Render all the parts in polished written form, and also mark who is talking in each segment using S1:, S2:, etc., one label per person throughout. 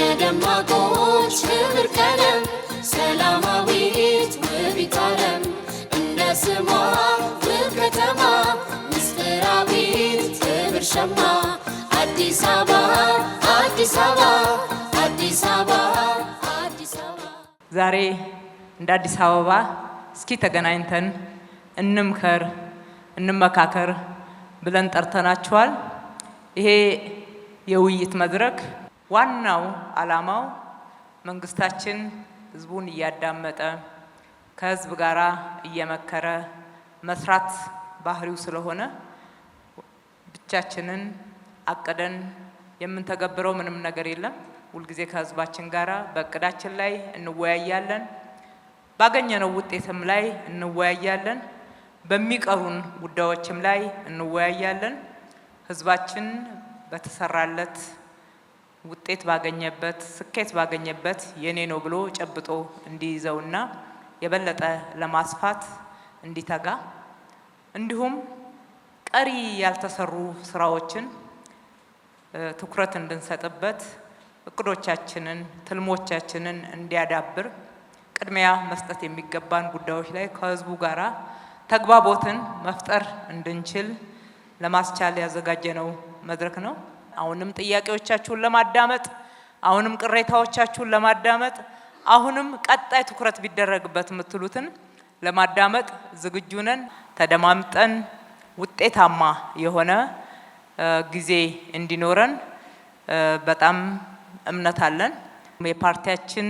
S1: የደማቆች ክብር ቀለም ሰላማዊት ውቢት ዓለም እንደ ስሟ ውብ ከተማ ምስጢራዊት ክብር ሸማ አዲስ አበባ አዲስ አበባ አዲስ አበባ አዲስ አበባ።
S2: ዛሬ እንደ አዲስ አበባ እስኪ ተገናኝተን እንምከር እንመካከር ብለን ጠርተናችኋል። ይሄ የውይይት መድረክ ዋናው ዓላማው መንግስታችን ህዝቡን እያዳመጠ ከህዝብ ጋራ እየመከረ መስራት ባህሪው ስለሆነ ብቻችንን አቅደን የምንተገብረው ምንም ነገር የለም። ሁልጊዜ ከህዝባችን ጋራ በእቅዳችን ላይ እንወያያለን፣ ባገኘነው ውጤትም ላይ እንወያያለን፣ በሚቀሩን ጉዳዮችም ላይ እንወያያለን። ህዝባችን በተሰራለት ውጤት ባገኘበት ስኬት ባገኘበት የኔ ነው ብሎ ጨብጦ እንዲይዘውና የበለጠ ለማስፋት እንዲተጋ እንዲሁም ቀሪ ያልተሰሩ ስራዎችን ትኩረት እንድንሰጥበት እቅዶቻችንን ትልሞቻችንን እንዲያዳብር ቅድሚያ መስጠት የሚገባን ጉዳዮች ላይ ከህዝቡ ጋራ ተግባቦትን መፍጠር እንድንችል ለማስቻል ያዘጋጀነው መድረክ ነው። አሁንም ጥያቄዎቻችሁን ለማዳመጥ አሁንም ቅሬታዎቻችሁን ለማዳመጥ አሁንም ቀጣይ ትኩረት ቢደረግበት የምትሉትን ለማዳመጥ ዝግጁ ነን። ተደማምጠን ውጤታማ የሆነ ጊዜ እንዲኖረን በጣም እምነት አለን። የፓርቲያችን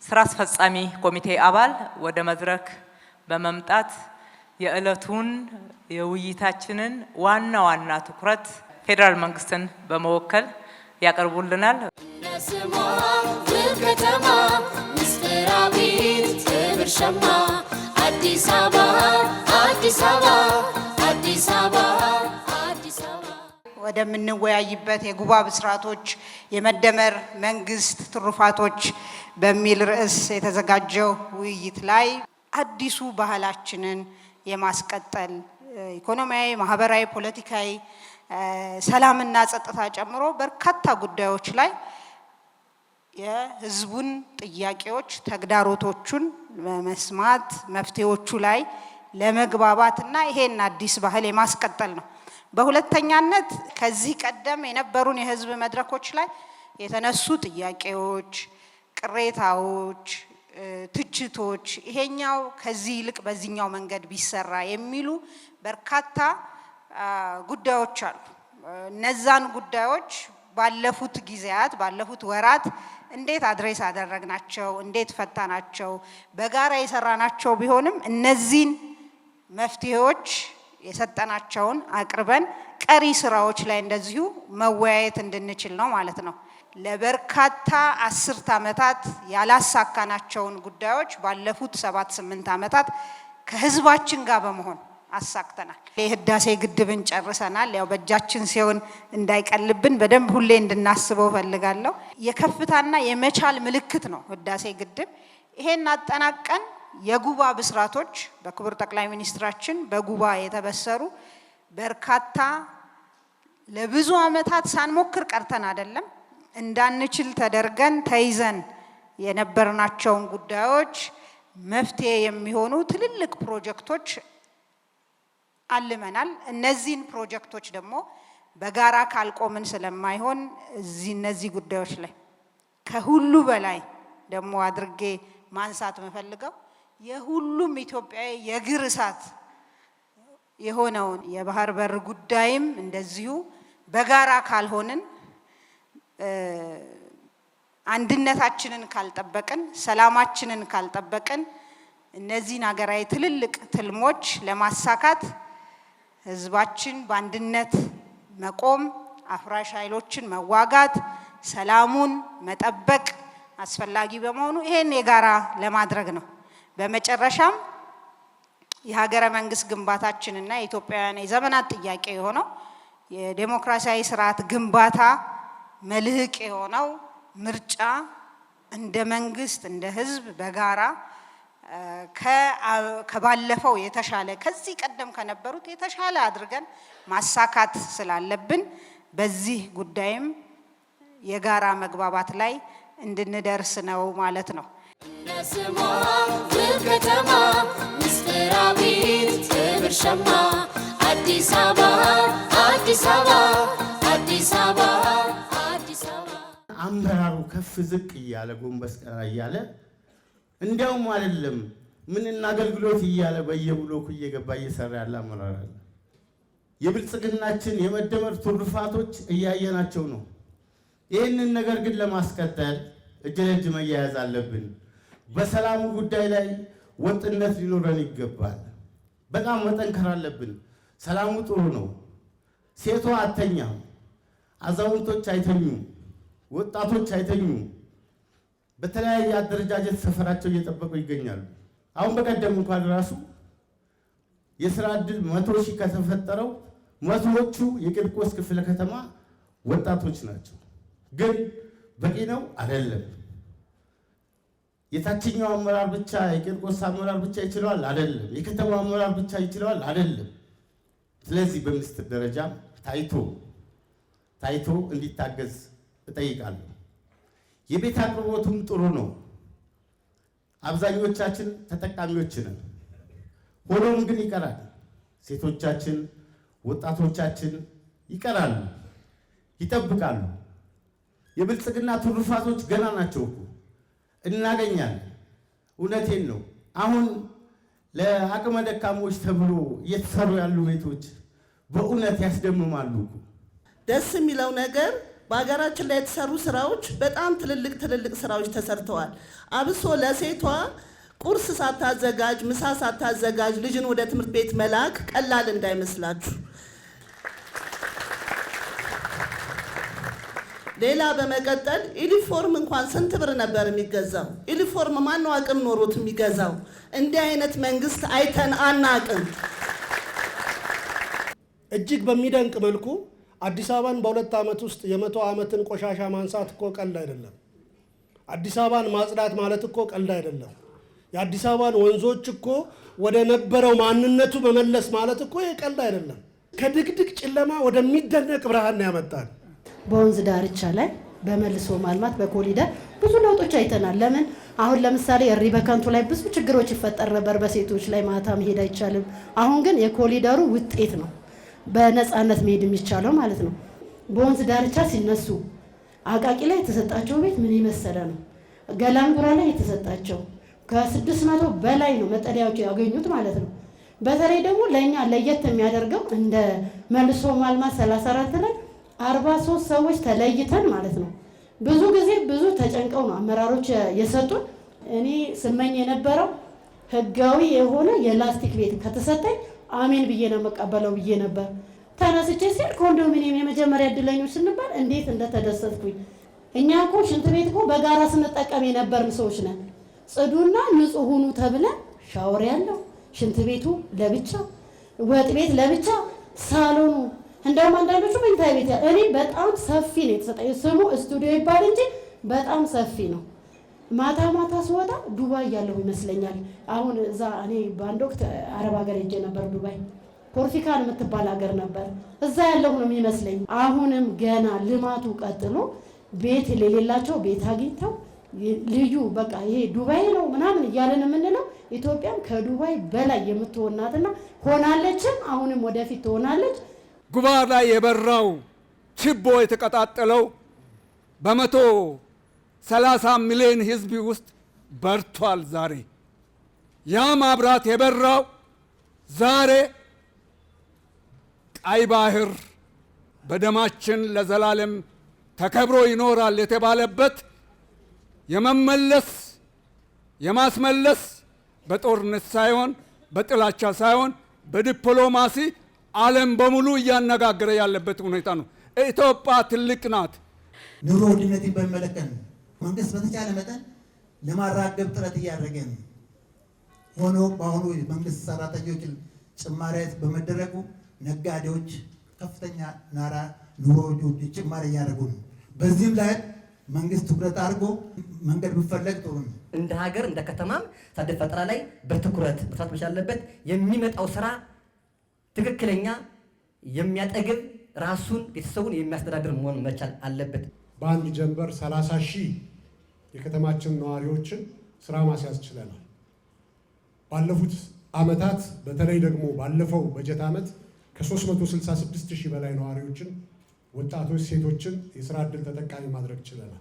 S2: ስራ አስፈጻሚ ኮሚቴ አባል ወደ መድረክ በመምጣት የዕለቱን የውይይታችንን ዋና ትኩረት ፌደራል መንግስትን በመወከል ያቀርቡልናል።
S1: ለስሟ ውብ ከተማ ምስጢራዊት ክብር ሸማ አዲስ አበባ አዲስ አበባ አዲስ አበባ አዲስ አበባ።
S3: ወደምንወያይበት የጉባ ብስራቶች የመደመር መንግስት ትሩፋቶች በሚል ርዕስ የተዘጋጀው ውይይት ላይ አዲሱ ባህላችንን የማስቀጠል ኢኮኖሚያዊ፣ ማህበራዊ፣ ፖለቲካዊ፣ ሰላምና ጸጥታ ጨምሮ በርካታ ጉዳዮች ላይ የህዝቡን ጥያቄዎች ተግዳሮቶቹን በመስማት መፍትሄዎቹ ላይ ለመግባባትና ይሄን አዲስ ባህል የማስቀጠል ነው። በሁለተኛነት ከዚህ ቀደም የነበሩን የህዝብ መድረኮች ላይ የተነሱ ጥያቄዎች፣ ቅሬታዎች፣ ትችቶች ይሄኛው ከዚህ ይልቅ በዚህኛው መንገድ ቢሰራ የሚሉ በርካታ ጉዳዮች አሉ። እነዛን ጉዳዮች ባለፉት ጊዜያት ባለፉት ወራት እንዴት አድሬስ አደረግናቸው፣ እንዴት ፈታናቸው፣ በጋራ የሰራናቸው ቢሆንም እነዚህን መፍትሄዎች የሰጠናቸውን አቅርበን ቀሪ ስራዎች ላይ እንደዚሁ መወያየት እንድንችል ነው ማለት ነው። ለበርካታ አስርት ዓመታት ያላሳካናቸውን ጉዳዮች ባለፉት 7-8 ዓመታት ከህዝባችን ጋር በመሆን አሳክተናል። የህዳሴ ግድብን ጨርሰናል። ያው በእጃችን ሲሆን እንዳይቀልብን በደንብ ሁሌ እንድናስበው ፈልጋለሁ። የከፍታና የመቻል ምልክት ነው ህዳሴ ግድብ። ይሄን አጠናቀን የጉባ ብስራቶች በክቡር ጠቅላይ ሚኒስትራችን በጉባ የተበሰሩ በርካታ ለብዙ ዓመታት ሳንሞክር ቀርተን አይደለም እንዳንችል ተደርገን ተይዘን የነበርናቸውን ጉዳዮች መፍትሄ የሚሆኑ ትልልቅ ፕሮጀክቶች አልመናል። እነዚህን ፕሮጀክቶች ደግሞ በጋራ ካልቆምን ስለማይሆን እነዚህ ጉዳዮች ላይ ከሁሉ በላይ ደግሞ አድርጌ ማንሳት መፈልገው የሁሉም ኢትዮጵያዊ የእግር እሳት የሆነውን የባህር በር ጉዳይም እንደዚሁ በጋራ ካልሆንን አንድነታችንን ካልጠበቅን ሰላማችንን ካልጠበቅን እነዚህን ሀገራዊ ትልልቅ ትልሞች ለማሳካት ህዝባችን በአንድነት መቆም፣ አፍራሽ ኃይሎችን መዋጋት፣ ሰላሙን መጠበቅ አስፈላጊ በመሆኑ ይሄን የጋራ ለማድረግ ነው። በመጨረሻም የሀገረ መንግስት ግንባታችንና የኢትዮጵያውያን የዘመናት ጥያቄ የሆነው የዴሞክራሲያዊ ስርዓት ግንባታ መልህቅ የሆነው ምርጫ እንደ መንግስት እንደ ህዝብ በጋራ ከባለፈው የተሻለ ከዚህ ቀደም ከነበሩት የተሻለ አድርገን ማሳካት ስላለብን በዚህ ጉዳይም የጋራ መግባባት ላይ እንድንደርስ ነው ማለት ነው።
S1: እንደስሟ ውብ ከተማ ምስጢራዊት ክብር ሸማ አዲስ አበባ አዲስ አበባ አዲስ አበባ አዲስ አበባ።
S4: አመራሩ ከፍ ዝቅ እያለ ጎንበስ ቀና እያለ እንዲያውም አይደለም ምንና አገልግሎት እያለ በየብሎኩ እየገባ እየሰራ ያለ አመራር አለ። የብልጽግናችን የመደመር ትሩፋቶች እያየናቸው ነው። ይህንን ነገር ግን ለማስቀጠል እጅ ለእጅ መያያዝ አለብን። በሰላሙ ጉዳይ ላይ ወጥነት ሊኖረን ይገባል። በጣም መጠንከር አለብን። ሰላሙ ጥሩ ነው። ሴቷ አተኛም፣ አዛውንቶች አይተኙም፣ ወጣቶች አይተኙም። በተለያየ አደረጃጀት ሰፈራቸው እየጠበቁ ይገኛሉ። አሁን በቀደም እንኳን ራሱ የስራ ዕድል 100 ሺህ ከተፈጠረው 100ዎቹ የቂርቆስ ክፍለ ከተማ ወጣቶች ናቸው። ግን በቂ ነው አይደለም። የታችኛው አመራር ብቻ የቂርቆስ አመራር ብቻ ይችላል አይደለም። የከተማው አመራር ብቻ ይችላል አይደለም። ስለዚህ በሚኒስትር ደረጃ ታይቶ እንዲታገዝ እጠይቃለሁ። የቤት አቅርቦቱም ጥሩ ነው። አብዛኞቻችን ተጠቃሚዎች ነን። ሆኖም ግን ይቀራል። ሴቶቻችን፣ ወጣቶቻችን ይቀራሉ፣ ይጠብቃሉ። የብልጽግና ትሩፋቶች ገና ናቸው እኮ እናገኛለን። እውነቴን ነው። አሁን ለአቅመ ደካሞች ተብሎ እየተሰሩ ያሉ ቤቶች በእውነት ያስደምማሉ።
S5: ደስ የሚለው ነገር በሀገራችን ላይ የተሰሩ ስራዎች በጣም ትልልቅ ስራዎች ተሰርተዋል። አብሶ ለሴቷ ቁርስ ሳታዘጋጅ ምሳ ሳታዘጋጅ ልጅን ወደ ትምህርት ቤት መላክ ቀላል እንዳይመስላችሁ። ሌላ በመቀጠል ዩኒፎርም እንኳን ስንት ብር ነበር የሚገዛው? ዩኒፎርም ማነው አቅም ኖሮት የሚገዛው? እንዲህ አይነት መንግስት አይተን አናቅም።
S6: እጅግ በሚደንቅ መልኩ አዲስ አበባን በ2 ዓመት ውስጥ የ100 ዓመትን ቆሻሻ ማንሳት እኮ ቀልድ አይደለም። አዲስ አበባን ማጽዳት ማለት እኮ ቀልድ አይደለም። የአዲስ አበባን ወንዞች እኮ ወደ ነበረው ማንነቱ መመለስ ማለት እኮ ቀልድ አይደለም። ከድቅድቅ ጨለማ ወደሚደነቅ ብርሃን ያመጣል።
S7: በወንዝ ዳርቻ ላይ በመልሶ ማልማት በኮሪደር ብዙ ለውጦች አይተናል። ለምን አሁን ለምሳሌ እሪ በከንቱ ላይ ብዙ ችግሮች ይፈጠር ነበር። በሴቶች ላይ ማታ መሄድ አይቻልም። አሁን ግን የኮሪደሩ ውጤት ነው በነፃነት መሄድ የሚቻለው ማለት ነው። በወንዝ ዳርቻ ሲነሱ አቃቂ ላይ የተሰጣቸው ቤት ምን የመሰለ ነው። ገላንጉራ ላይ የተሰጣቸው ከ600 በላይ ነው መጠለያዎች ያገኙት ማለት ነው። በተለይ ደግሞ ለእኛ ለየት የሚያደርገው እንደ መልሶ ማልማት 34 ላይ 43 ሰዎች ተለይተን ማለት ነው። ብዙ ጊዜ ብዙ ተጨንቀው ነው አመራሮች የሰጡን። እኔ ስመኝ የነበረው ህጋዊ የሆነ የላስቲክ ቤት ከተሰጠኝ አሜን ብዬ ነው መቀበለው ብዬ ነበር። ተነስቼ ሲል ኮንዶሚኒየም የመጀመሪያ እድለኞች ስንባል እንዴት እንደተደሰትኩኝ። እኛ እኮ ሽንት ቤት እኮ በጋራ ስንጠቀም የነበርን ሰዎች ነን። ጽዱና ንጹህ ሁኑ ተብለን ሻወር ያለው ሽንት ቤቱ ለብቻ፣ ወጥ ቤት ለብቻ፣ ሳሎኑ እንደውም አንዳንዶቹ መኝታ ቤት እኔ በጣም ሰፊ ነው የተሰጠኝ። ስሙ ስቱዲዮ ይባል እንጂ በጣም ሰፊ ነው። ማታ ማታ ስወጣ ዱባይ ያለው ይመስለኛል። አሁን እዛ እኔ በአንድ ወቅት አረብ ሀገር ሄጄ ነበር። ዱባይ ፖርቲካን የምትባል ሀገር ነበር። እዛ ያለው ነው የሚመስለኝ። አሁንም ገና ልማቱ ቀጥሎ ቤት የሌላቸው ቤት አግኝተው ልዩ በቃ ይሄ ዱባይ ነው ምናምን እያለን የምንለው ኢትዮጵያም ከዱባይ በላይ የምትሆናትና ሆናለችም፣ አሁንም ወደፊት ትሆናለች።
S8: ጉባ ላይ የበራው ችቦ የተቀጣጠለው በ130 ሚሊዮን ህዝብ ውስጥ በርቷል። ዛሬ ያ ማብራት የበራው ዛሬ ቀይ ባህር በደማችን ለዘላለም ተከብሮ ይኖራል የተባለበት የመመለስ የማስመለስ በጦርነት ሳይሆን በጥላቻ ሳይሆን በዲፕሎማሲ ዓለም በሙሉ እያነጋገረ ያለበት ሁኔታ ነው። ኢትዮጵያ ትልቅ ናት።
S9: ኑሮ ውድነትን በሚመለከት መንግስት በተቻለ መጠን ለማራገብ ጥረት እያደረገ ነው። ሆኖ በአሁኑ መንግስት ሰራተኞችን ጭማሪ በመደረጉ ነጋዴዎች ከፍተኛ ኑሮ ጭማሪ እያደረጉ ነው። በዚህም ላይ መንግስት ትኩረት አድርጎ መንገድ ቢፈለግ ጥሩ ነው።
S10: እንደ ሀገር እንደ ከተማም ታድያ ፈጠራ ላይ በትኩረት መስራት መቻል አለበት። የሚመጣው ስራ ትክክለኛ የሚያጠግብ ራሱን ቤተሰቡን የሚያስተዳድር መሆን መቻል አለበት።
S6: በአንድ ጀንበር 30,000 የከተማችን ነዋሪዎችን ስራ ማስያዝ ችለናል። ባለፉት ዓመታት በተለይ ደግሞ ባለፈው በጀት ዓመት ከ366,000 በላይ ነዋሪዎችን፣ ወጣቶች፣ ሴቶችን የስራ ዕድል ተጠቃሚ ማድረግ ችለናል።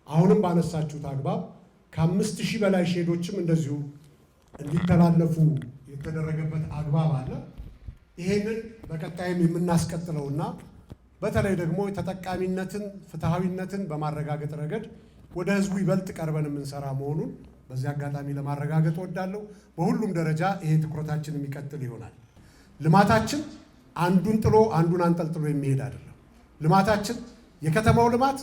S6: አሁንም ባነሳችሁት አግባብ ከ5,000 በላይ ሼዶችም እንደዚሁ እንዲተላለፉ የተደረገበት አግባብ አለ። ይሄንን በቀጣይም የምናስቀጥለውና በተለይ ደግሞ ተጠቃሚነትን፣ ፍትሐዊነትን በማረጋገጥ ረገድ ወደ ህዝቡ ይበልጥ ቀርበን የምንሰራ መሆኑን በዚህ አጋጣሚ ለማረጋገጥ እወዳለሁ። በሁሉም ደረጃ ይሄ ትኩረታችን የሚቀጥል ይሆናል። ልማታችን አንዱን ጥሎ አንዱን አንጠልጥሎ የሚሄድ አይደለም። ልማታችን የከተማው ልማት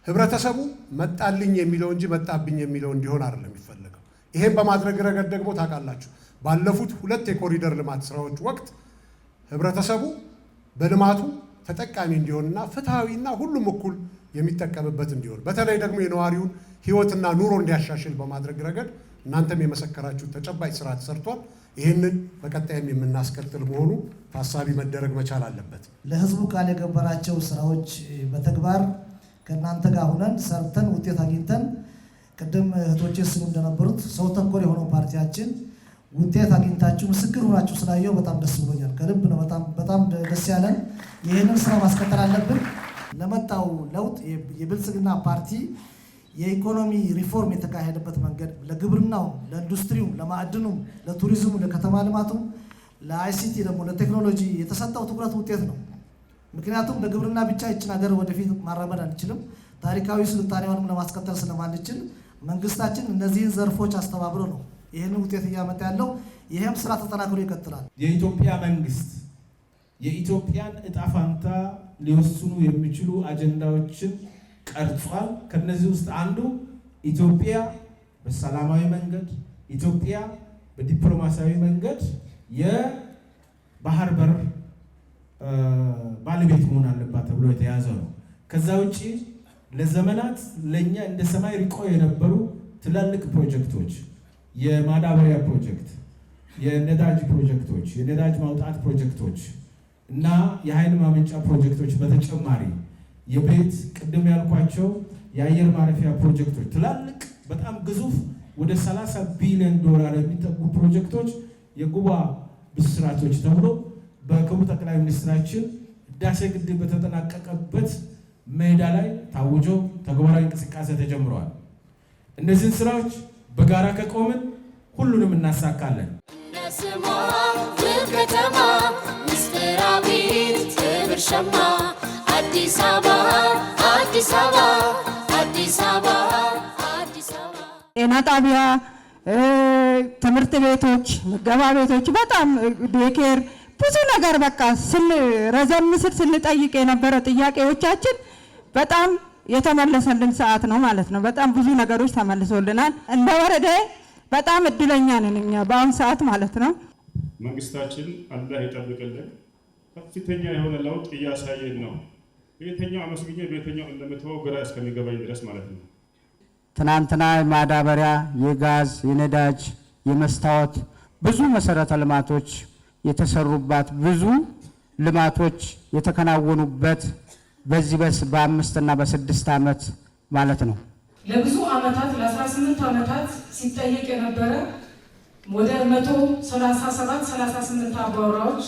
S6: ህብረተሰቡ መጣልኝ የሚለው እንጂ መጣብኝ የሚለው እንዲሆን አይደለም የሚፈለገው። ይሄን በማድረግ ረገድ ደግሞ ታውቃላችሁ ባለፉት 2 የኮሪደር ልማት ስራዎች ወቅት ህብረተሰቡ በልማቱ ተጠቃሚ እንዲሆንና ፍትሐዊና ሁሉም እኩል የሚጠቀምበት እንዲሆን በተለይ ደግሞ የነዋሪውን ህይወትና ኑሮ እንዲያሻሽል በማድረግ ረገድ እናንተም የመሰከራችሁ ተጨባጭ ስራ ተሰርቷል። ይህንን በቀጣይም የምናስቀጥል መሆኑ ታሳቢ መደረግ መቻል አለበት።
S11: ለህዝቡ ቃል የገበራቸው ስራዎች በተግባር ከእናንተ ጋር ሁነን ሰርተን ውጤት አግኝተን ቅድም እህቶቼ ስሙ እንደነበሩት ሰው ተኮር የሆነው ፓርቲያችን ውጤት አግኝታችሁ ምስክር ሆናችሁ ስላየው በጣም ደስ ብሎኛል። ከልብ ነው በጣም ደስ ያለን። ይህንን ስራ ማስቀጠል አለብን። ለመጣው ለውጥ የብልጽግና ፓርቲ የኢኮኖሚ ሪፎርም የተካሄደበት መንገድ ለግብርናው፣ ለኢንዱስትሪው፣ ለማዕድኑም፣ ለቱሪዝሙ፣ ለከተማ ልማቱም፣ ለአይሲቲ ደግሞ ለቴክኖሎጂ የተሰጠው ትኩረት ውጤት ነው። ምክንያቱም በግብርና ብቻ ይችን ሀገር ወደፊት ማራመድ አንችልም። ታሪካዊ ስልጣኔውንም ለማስቀጠል ስለማንችል መንግስታችን እነዚህን ዘርፎች አስተባብሮ ነው ይህን ውጤት እያመጣ ያለው። ይህም ስራ ተጠናክሮ ይቀጥላል።
S12: የኢትዮጵያ መንግስት የኢትዮጵያን እጣ ፋንታ ሊወስኑ የሚችሉ አጀንዳዎችን ቀርጿል። ከነዚህ ውስጥ አንዱ ኢትዮጵያ በሰላማዊ መንገድ፣ ኢትዮጵያ በዲፕሎማሲያዊ መንገድ የባህር በር ባለቤት መሆን አለባት ተብሎ የተያዘ ነው። ከዛ ውጪ ለዘመናት ለኛ እንደ ሰማይ ርቆ የነበሩ ትላልቅ ፕሮጀክቶች፣ የማዳበሪያ ፕሮጀክት፣ የነዳጅ ፕሮጀክቶች፣ የነዳጅ ማውጣት ፕሮጀክቶች እና የኃይል ማመንጫ ፕሮጀክቶች በተጨማሪ የቤት ቅድም ያልኳቸው የአየር ማረፊያ ፕሮጀክቶች ትላልቅ በጣም ግዙፍ ወደ 30 ቢሊዮን ዶላር የሚጠጉ ፕሮጀክቶች የጉባ ብስራቶች ተብሎ በክቡር ጠቅላይ ሚኒስትራችን ህዳሴ ግድብ በተጠናቀቀበት ሜዳ ላይ ታውጆ ተግባራዊ እንቅስቃሴ ተጀምረዋል። እነዚህን ስራዎች በጋራ ከቆምን ሁሉንም እናሳካለን።
S1: ነስማ ውብ ከተማ ምስጢራዊት ክብር ሸማ አዲስ አበባ አዲስ አበባ አዲስ አበባ አዲስ አበባ
S3: ጤና ጣቢያ፣ ትምህርት ቤቶች፣ ምገባ ቤቶች፣ በጣም ዴኬር ብዙ ነገር በቃ ረዘም ስል ስንጠይቅ የነበረ ጥያቄዎቻችን በጣም የተመለሰልን ሰዓት ነው ማለት ነው። በጣም ብዙ ነገሮች ተመልሶልናል። እንደ ወረዳ በጣም እድለኛ ነን እኛ በአሁኑ ሰዓት ማለት ነው።
S13: መንግስታችን አላህ ይጠብቅልን። ከፍተኛ የሆነ ለውጥ እያሳየን ነው። በየትኛው አመስግኜ በየትኛው እንደምትወው ግራ እስከሚገባኝ ድረስ ማለት ነው።
S14: ትናንትና የማዳበሪያ፣ የጋዝ፣ የነዳጅ፣ የመስታወት ብዙ መሰረተ ልማቶች የተሰሩባት ብዙ ልማቶች የተከናወኑበት በዚህ በ5 እና በ6 ዓመት ማለት ነው።
S15: ለብዙ ዓመታት ለ18 ዓመታት ሲጠየቅ የነበረ ወደ 137-38 አባወራዎች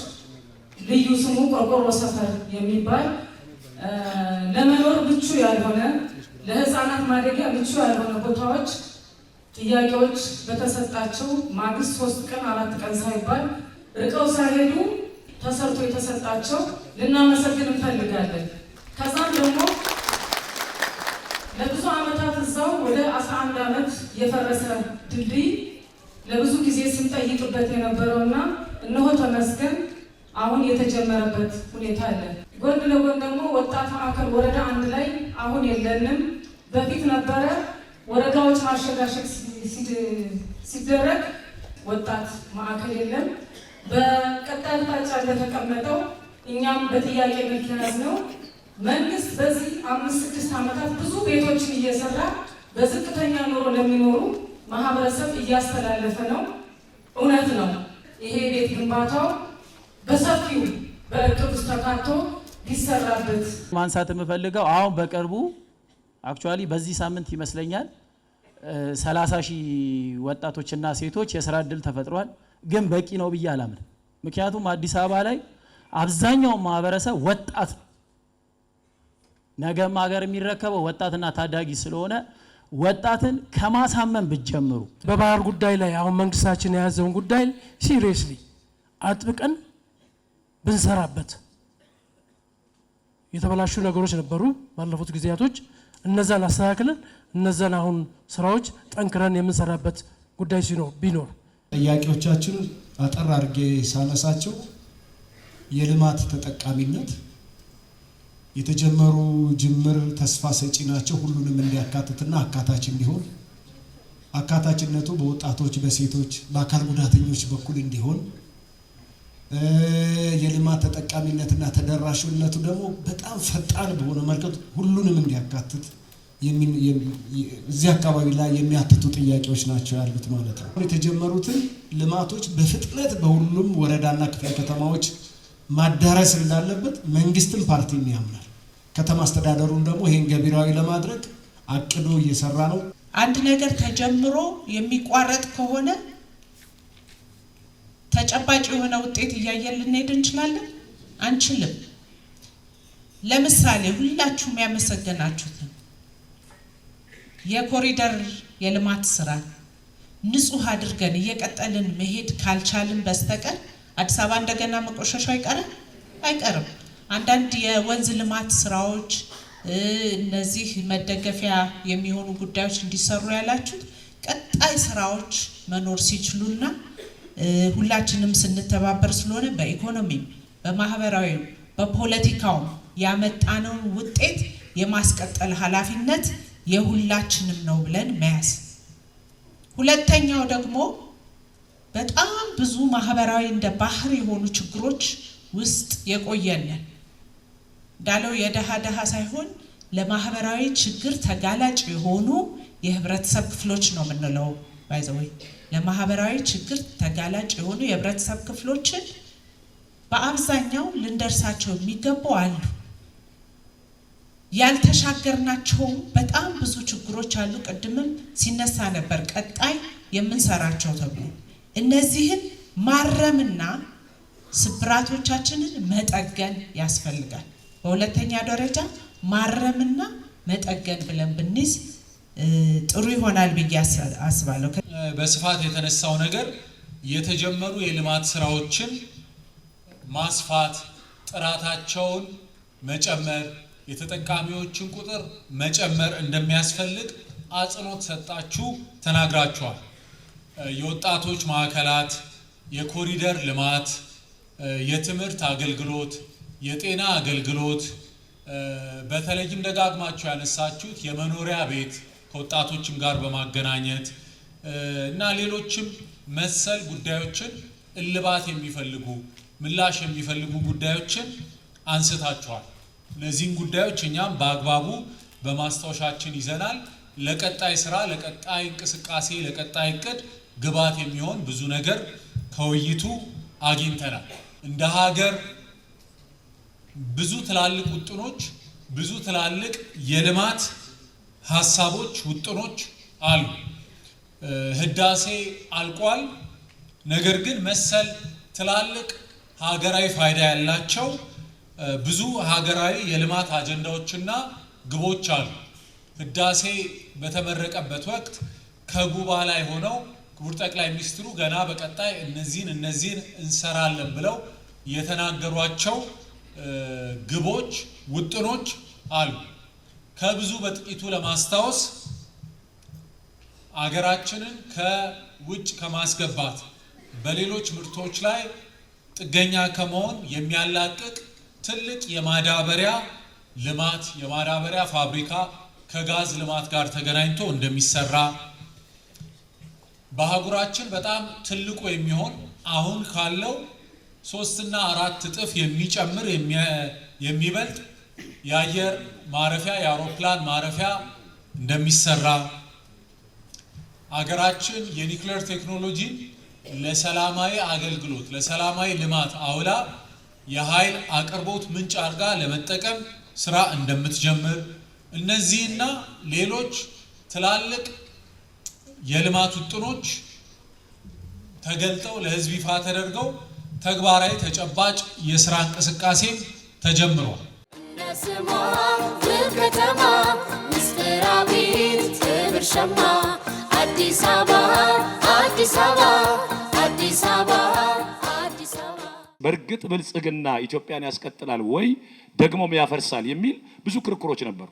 S15: ልዩ ስሙ ቆርቆሮ ሰፈር የሚባል ለመኖር ምቹ ያልሆነ ለህፃናት ማደጊያ ምቹ ያልሆነ ቦታዎች ጥያቄዎች በተሰጣቸው ማግስት 3 ቀን 4 ቀን ሳይባል ርቀው ሳይሄዱ ተሰርቶ የተሰጣቸው ልናመሰግን እንፈልጋለን። ከዛም ደግሞ ለብዙ ዓመታት እዛው ወደ 11 ዓመት የፈረሰ ድልድይ ለብዙ ጊዜ ስንጠይቅበት የነበረውና እነሆ ተመስገን አሁን የተጀመረበት ሁኔታ አለ። ጎን ለጎን ደግሞ ወጣት ማዕከል ወረዳ 1 ላይ አሁን የለንም። በፊት ነበረ። ወረዳዎች ማሸጋሸግ ሲደረግ ወጣት ማዕከል የለም። በቀጣይ አቅጣጫ እንደተቀመጠው እኛም በጥያቄ ምክንያት ነው መንግስት በዚህ 5-6 ዓመታት ብዙ ቤቶችን እየሰራ በዝቅተኛ ኑሮ ለሚኖሩ ማህበረሰብ እያስተላለፈ ነው። እውነት ነው። ይሄ ቤት ግንባታው በሰፊው በእቅድ ውስጥ ተካቶ ሊሰራበት
S16: ማንሳት የምፈልገው አሁን በቅርቡ አክቹአሊ በዚህ ሳምንት ይመስለኛል 30,000 ወጣቶችና ሴቶች የስራ እድል ተፈጥሯል። ግን በቂ ነው ብዬ አላምንም። ምክንያቱም አዲስ አበባ ላይ አብዛኛው ማህበረሰብ ወጣት ነገም ሀገር የሚረከበው ወጣትና ታዳጊ ስለሆነ ወጣትን ከማሳመን ብትጀምሩ
S17: በባህር ጉዳይ ላይ አሁን መንግስታችን የያዘውን ጉዳይ ሲሪየስሊ አጥብቀን ብንሰራበት የተበላሹ ነገሮች ነበሩ ባለፉት ጊዜያቶች እነዛን አስተካክለን እነዛን አሁን ስራዎች ጠንክረን የምንሰራበት ጉዳይ ቢኖር
S18: ጥያቄዎቻችን አጠር አድርጌ ሳነሳቸው የልማት ተጠቃሚነት የተጀመሩ ጅምር ተስፋ ሰጪ ናቸው። ሁሉንም እንዲያካትትና አካታች እንዲሆን አካታችነቱ በወጣቶች፣ በሴቶች፣ በአካል ጉዳተኞች በኩል እንዲሆን የልማት ተጠቃሚነትና ተደራሽነቱ ደግሞ በጣም ፈጣን በሆነ መልኩ ሁሉንም እንዲያካትት እዚህ አካባቢ ላይ የሚያትቱ ጥያቄዎች ናቸው ያሉት ማለት ነው። የተጀመሩትን ልማቶች በፍጥነት በሁሉም ወረዳና ክፍለ ከተማዎች ማዳረስ እንዳለበት መንግስትም ፓርቲም ያምናል። ከተማ አስተዳደሩን ደግሞ ይሄን ገቢራዊ ለማድረግ አቅዶ እየሰራ ነው።
S19: አንድ ነገር ተጀምሮ የሚቋረጥ ከሆነ ተጨባጭ የሆነ ውጤት እያየን ልንሄድ እንችላለን? አንችልም። ለምሳሌ ሁላችሁም ያመሰገናችሁትን የኮሪደር የልማት ስራ ንጹህ አድርገን እየቀጠልን መሄድ ካልቻልን በስተቀር አዲስ አበባ እንደገና መቆሸሻ አይቀርም። አንዳንድ የወንዝ ልማት ስራዎች እነዚህ መደገፊያ የሚሆኑ ጉዳዮች እንዲሰሩ ያላችሁት ቀጣይ ስራዎች መኖር ሲችሉና ሁላችንም ስንተባበር ስለሆነ በኢኮኖሚም በማህበራዊ በፖለቲካው ያመጣነው ውጤት የማስቀጠል ኃላፊነት የሁላችንም ነው ብለን መያዝ። ሁለተኛው ደግሞ በጣም ብዙ ማህበራዊ እንደ ባህር የሆኑ ችግሮች ውስጥ የቆየነን እንዳለው የደሃ ሳይሆን ለማህበራዊ ችግር ተጋላጭ የሆኑ የህብረተሰብ ክፍሎች ነው የምንለው። ባይዘወይ ለማህበራዊ ችግር ተጋላጭ የሆኑ የህብረተሰብ ክፍሎችን በአብዛኛው ልንደርሳቸው የሚገቡ አሉ። ያልተሻገርናቸው በጣም ብዙ ችግሮች አሉ። ቅድምም ሲነሳ ነበር ቀጣይ የምንሰራቸው ተብሎ እነዚህን ማረምና ስብራቶቻችንን መጠገን ያስፈልጋል። በሁለተኛ ደረጃ ማረምና መጠገን ብለን ብንይዝ ጥሩ ይሆናል ብዬ አስባለሁ።
S20: በስፋት የተነሳው ነገር የተጀመሩ የልማት ስራዎችን ማስፋት፣ ጥራታቸውን መጨመር፣ የተጠቃሚዎችን ቁጥር መጨመር እንደሚያስፈልግ አጽንኦት ሰጣችሁ ተናግራችኋል። የወጣቶች ማዕከላት፣ የኮሪደር ልማት፣ የትምህርት አገልግሎት፣ የጤና አገልግሎት፣ በተለይም ደጋግማችሁ ያነሳችሁት የመኖሪያ ቤት ከወጣቶችም ጋር በማገናኘት እና ሌሎችም መሰል ጉዳዮችን እልባት የሚፈልጉ ምላሽ የሚፈልጉ ጉዳዮችን አንስታችኋል። እነዚህን ጉዳዮች እኛም በአግባቡ በማስታወሻችን ይዘናል። ለቀጣይ ስራ፣ ለቀጣይ እንቅስቃሴ፣ ለቀጣይ እቅድ ግብዓት የሚሆን ብዙ ነገር ከውይይቱ አግኝተናል። እንደ ሀገር ብዙ ትላልቅ ውጥኖች፣ ብዙ ትላልቅ የልማት ሀሳቦች፣ ውጥኖች አሉ። ህዳሴ አልቋል። ነገር ግን መሰል ትላልቅ ሀገራዊ ፋይዳ ያላቸው ብዙ ሀገራዊ የልማት አጀንዳዎችና ግቦች አሉ። ህዳሴ በተመረቀበት ወቅት ከጉባ ላይ ሆነው ክቡር ጠቅላይ ሚኒስትሩ ገና በቀጣይ እነዚህን እንሰራለን ብለው የተናገሯቸው ግቦች፣ ውጥኖች አሉ። ከብዙ በጥቂቱ ለማስታወስ አገራችንን ከውጭ ከማስገባት በሌሎች ምርቶች ላይ ጥገኛ ከመሆን የሚያላቅቅ ትልቅ የማዳበሪያ ልማት፣ የማዳበሪያ ፋብሪካ ከጋዝ ልማት ጋር ተገናኝቶ እንደሚሰራ፣ በአህጉራችን በጣም ትልቁ የሚሆን አሁን ካለው 3 እና 4 እጥፍ የሚጨምር የሚበልጥ የአየር ማረፊያ የአውሮፕላን ማረፊያ እንደሚሰራ፣ አገራችን የኒውክሌር ቴክኖሎጂ ለሰላማዊ አገልግሎት ለሰላማዊ ልማት አውላ የኃይል አቅርቦት ምንጭ አድርጋ ለመጠቀም ስራ እንደምትጀምር እነዚህና ሌሎች ትላልቅ የልማት ውጥኖች ተገልጠው ለህዝብ ይፋ ተደርገው ተግባራዊ ተጨባጭ የስራ እንቅስቃሴም ተጀምሯል።
S1: ነስማ ከተማ ምስጢራዊት ክብር ሸማ አዲስ አበባ አዲስ አበባ አዲስ አበባ አዲስ አበባ።
S21: በእርግጥ ብልጽግና ኢትዮጵያን ያስቀጥላል ወይ ደግሞም ያፈርሳል የሚል ብዙ ክርክሮች ነበሩ።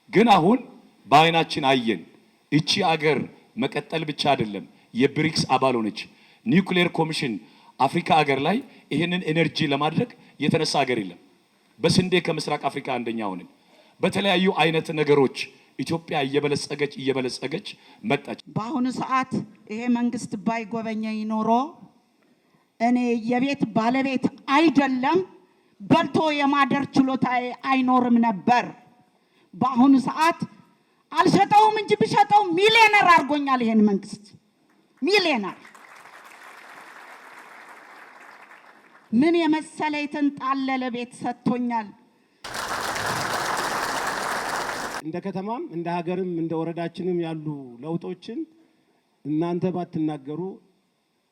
S21: ግን አሁን በአይናችን አየን። እቺ አገር መቀጠል ብቻ አይደለም የብሪክስ አባል ሆነች። ኒውክሌር ኮሚሽን አፍሪካ አገር ላይ ይሄንን ኤነርጂ ለማድረግ የተነሳ አገር የለም። በስንዴ ከምስራቅ አፍሪካ አንደኛ ሆነን በተለያዩ አይነት ነገሮች ኢትዮጵያ እየበለጸገች መጣች።
S22: በአሁኑ ሰዓት ይሄ መንግስት ባይጎበኘኝ ኖሮ እኔ የቤት ባለቤት አይደለም በልቶ የማደር ችሎታ አይኖርም ነበር። በአሁኑ ሰዓት አልሸጠውም እንጂ ብሸጠው ሚሊዮነር አድርጎኛል ይሄን መንግስት ሚሊዮነር። ምን የመሰለ የተንጣለለ ቤት ሰጥቶኛል።
S23: እንደ ከተማም እንደ ሀገርም እንደ ወረዳችንም ያሉ ለውጦችን እናንተ ባትናገሩ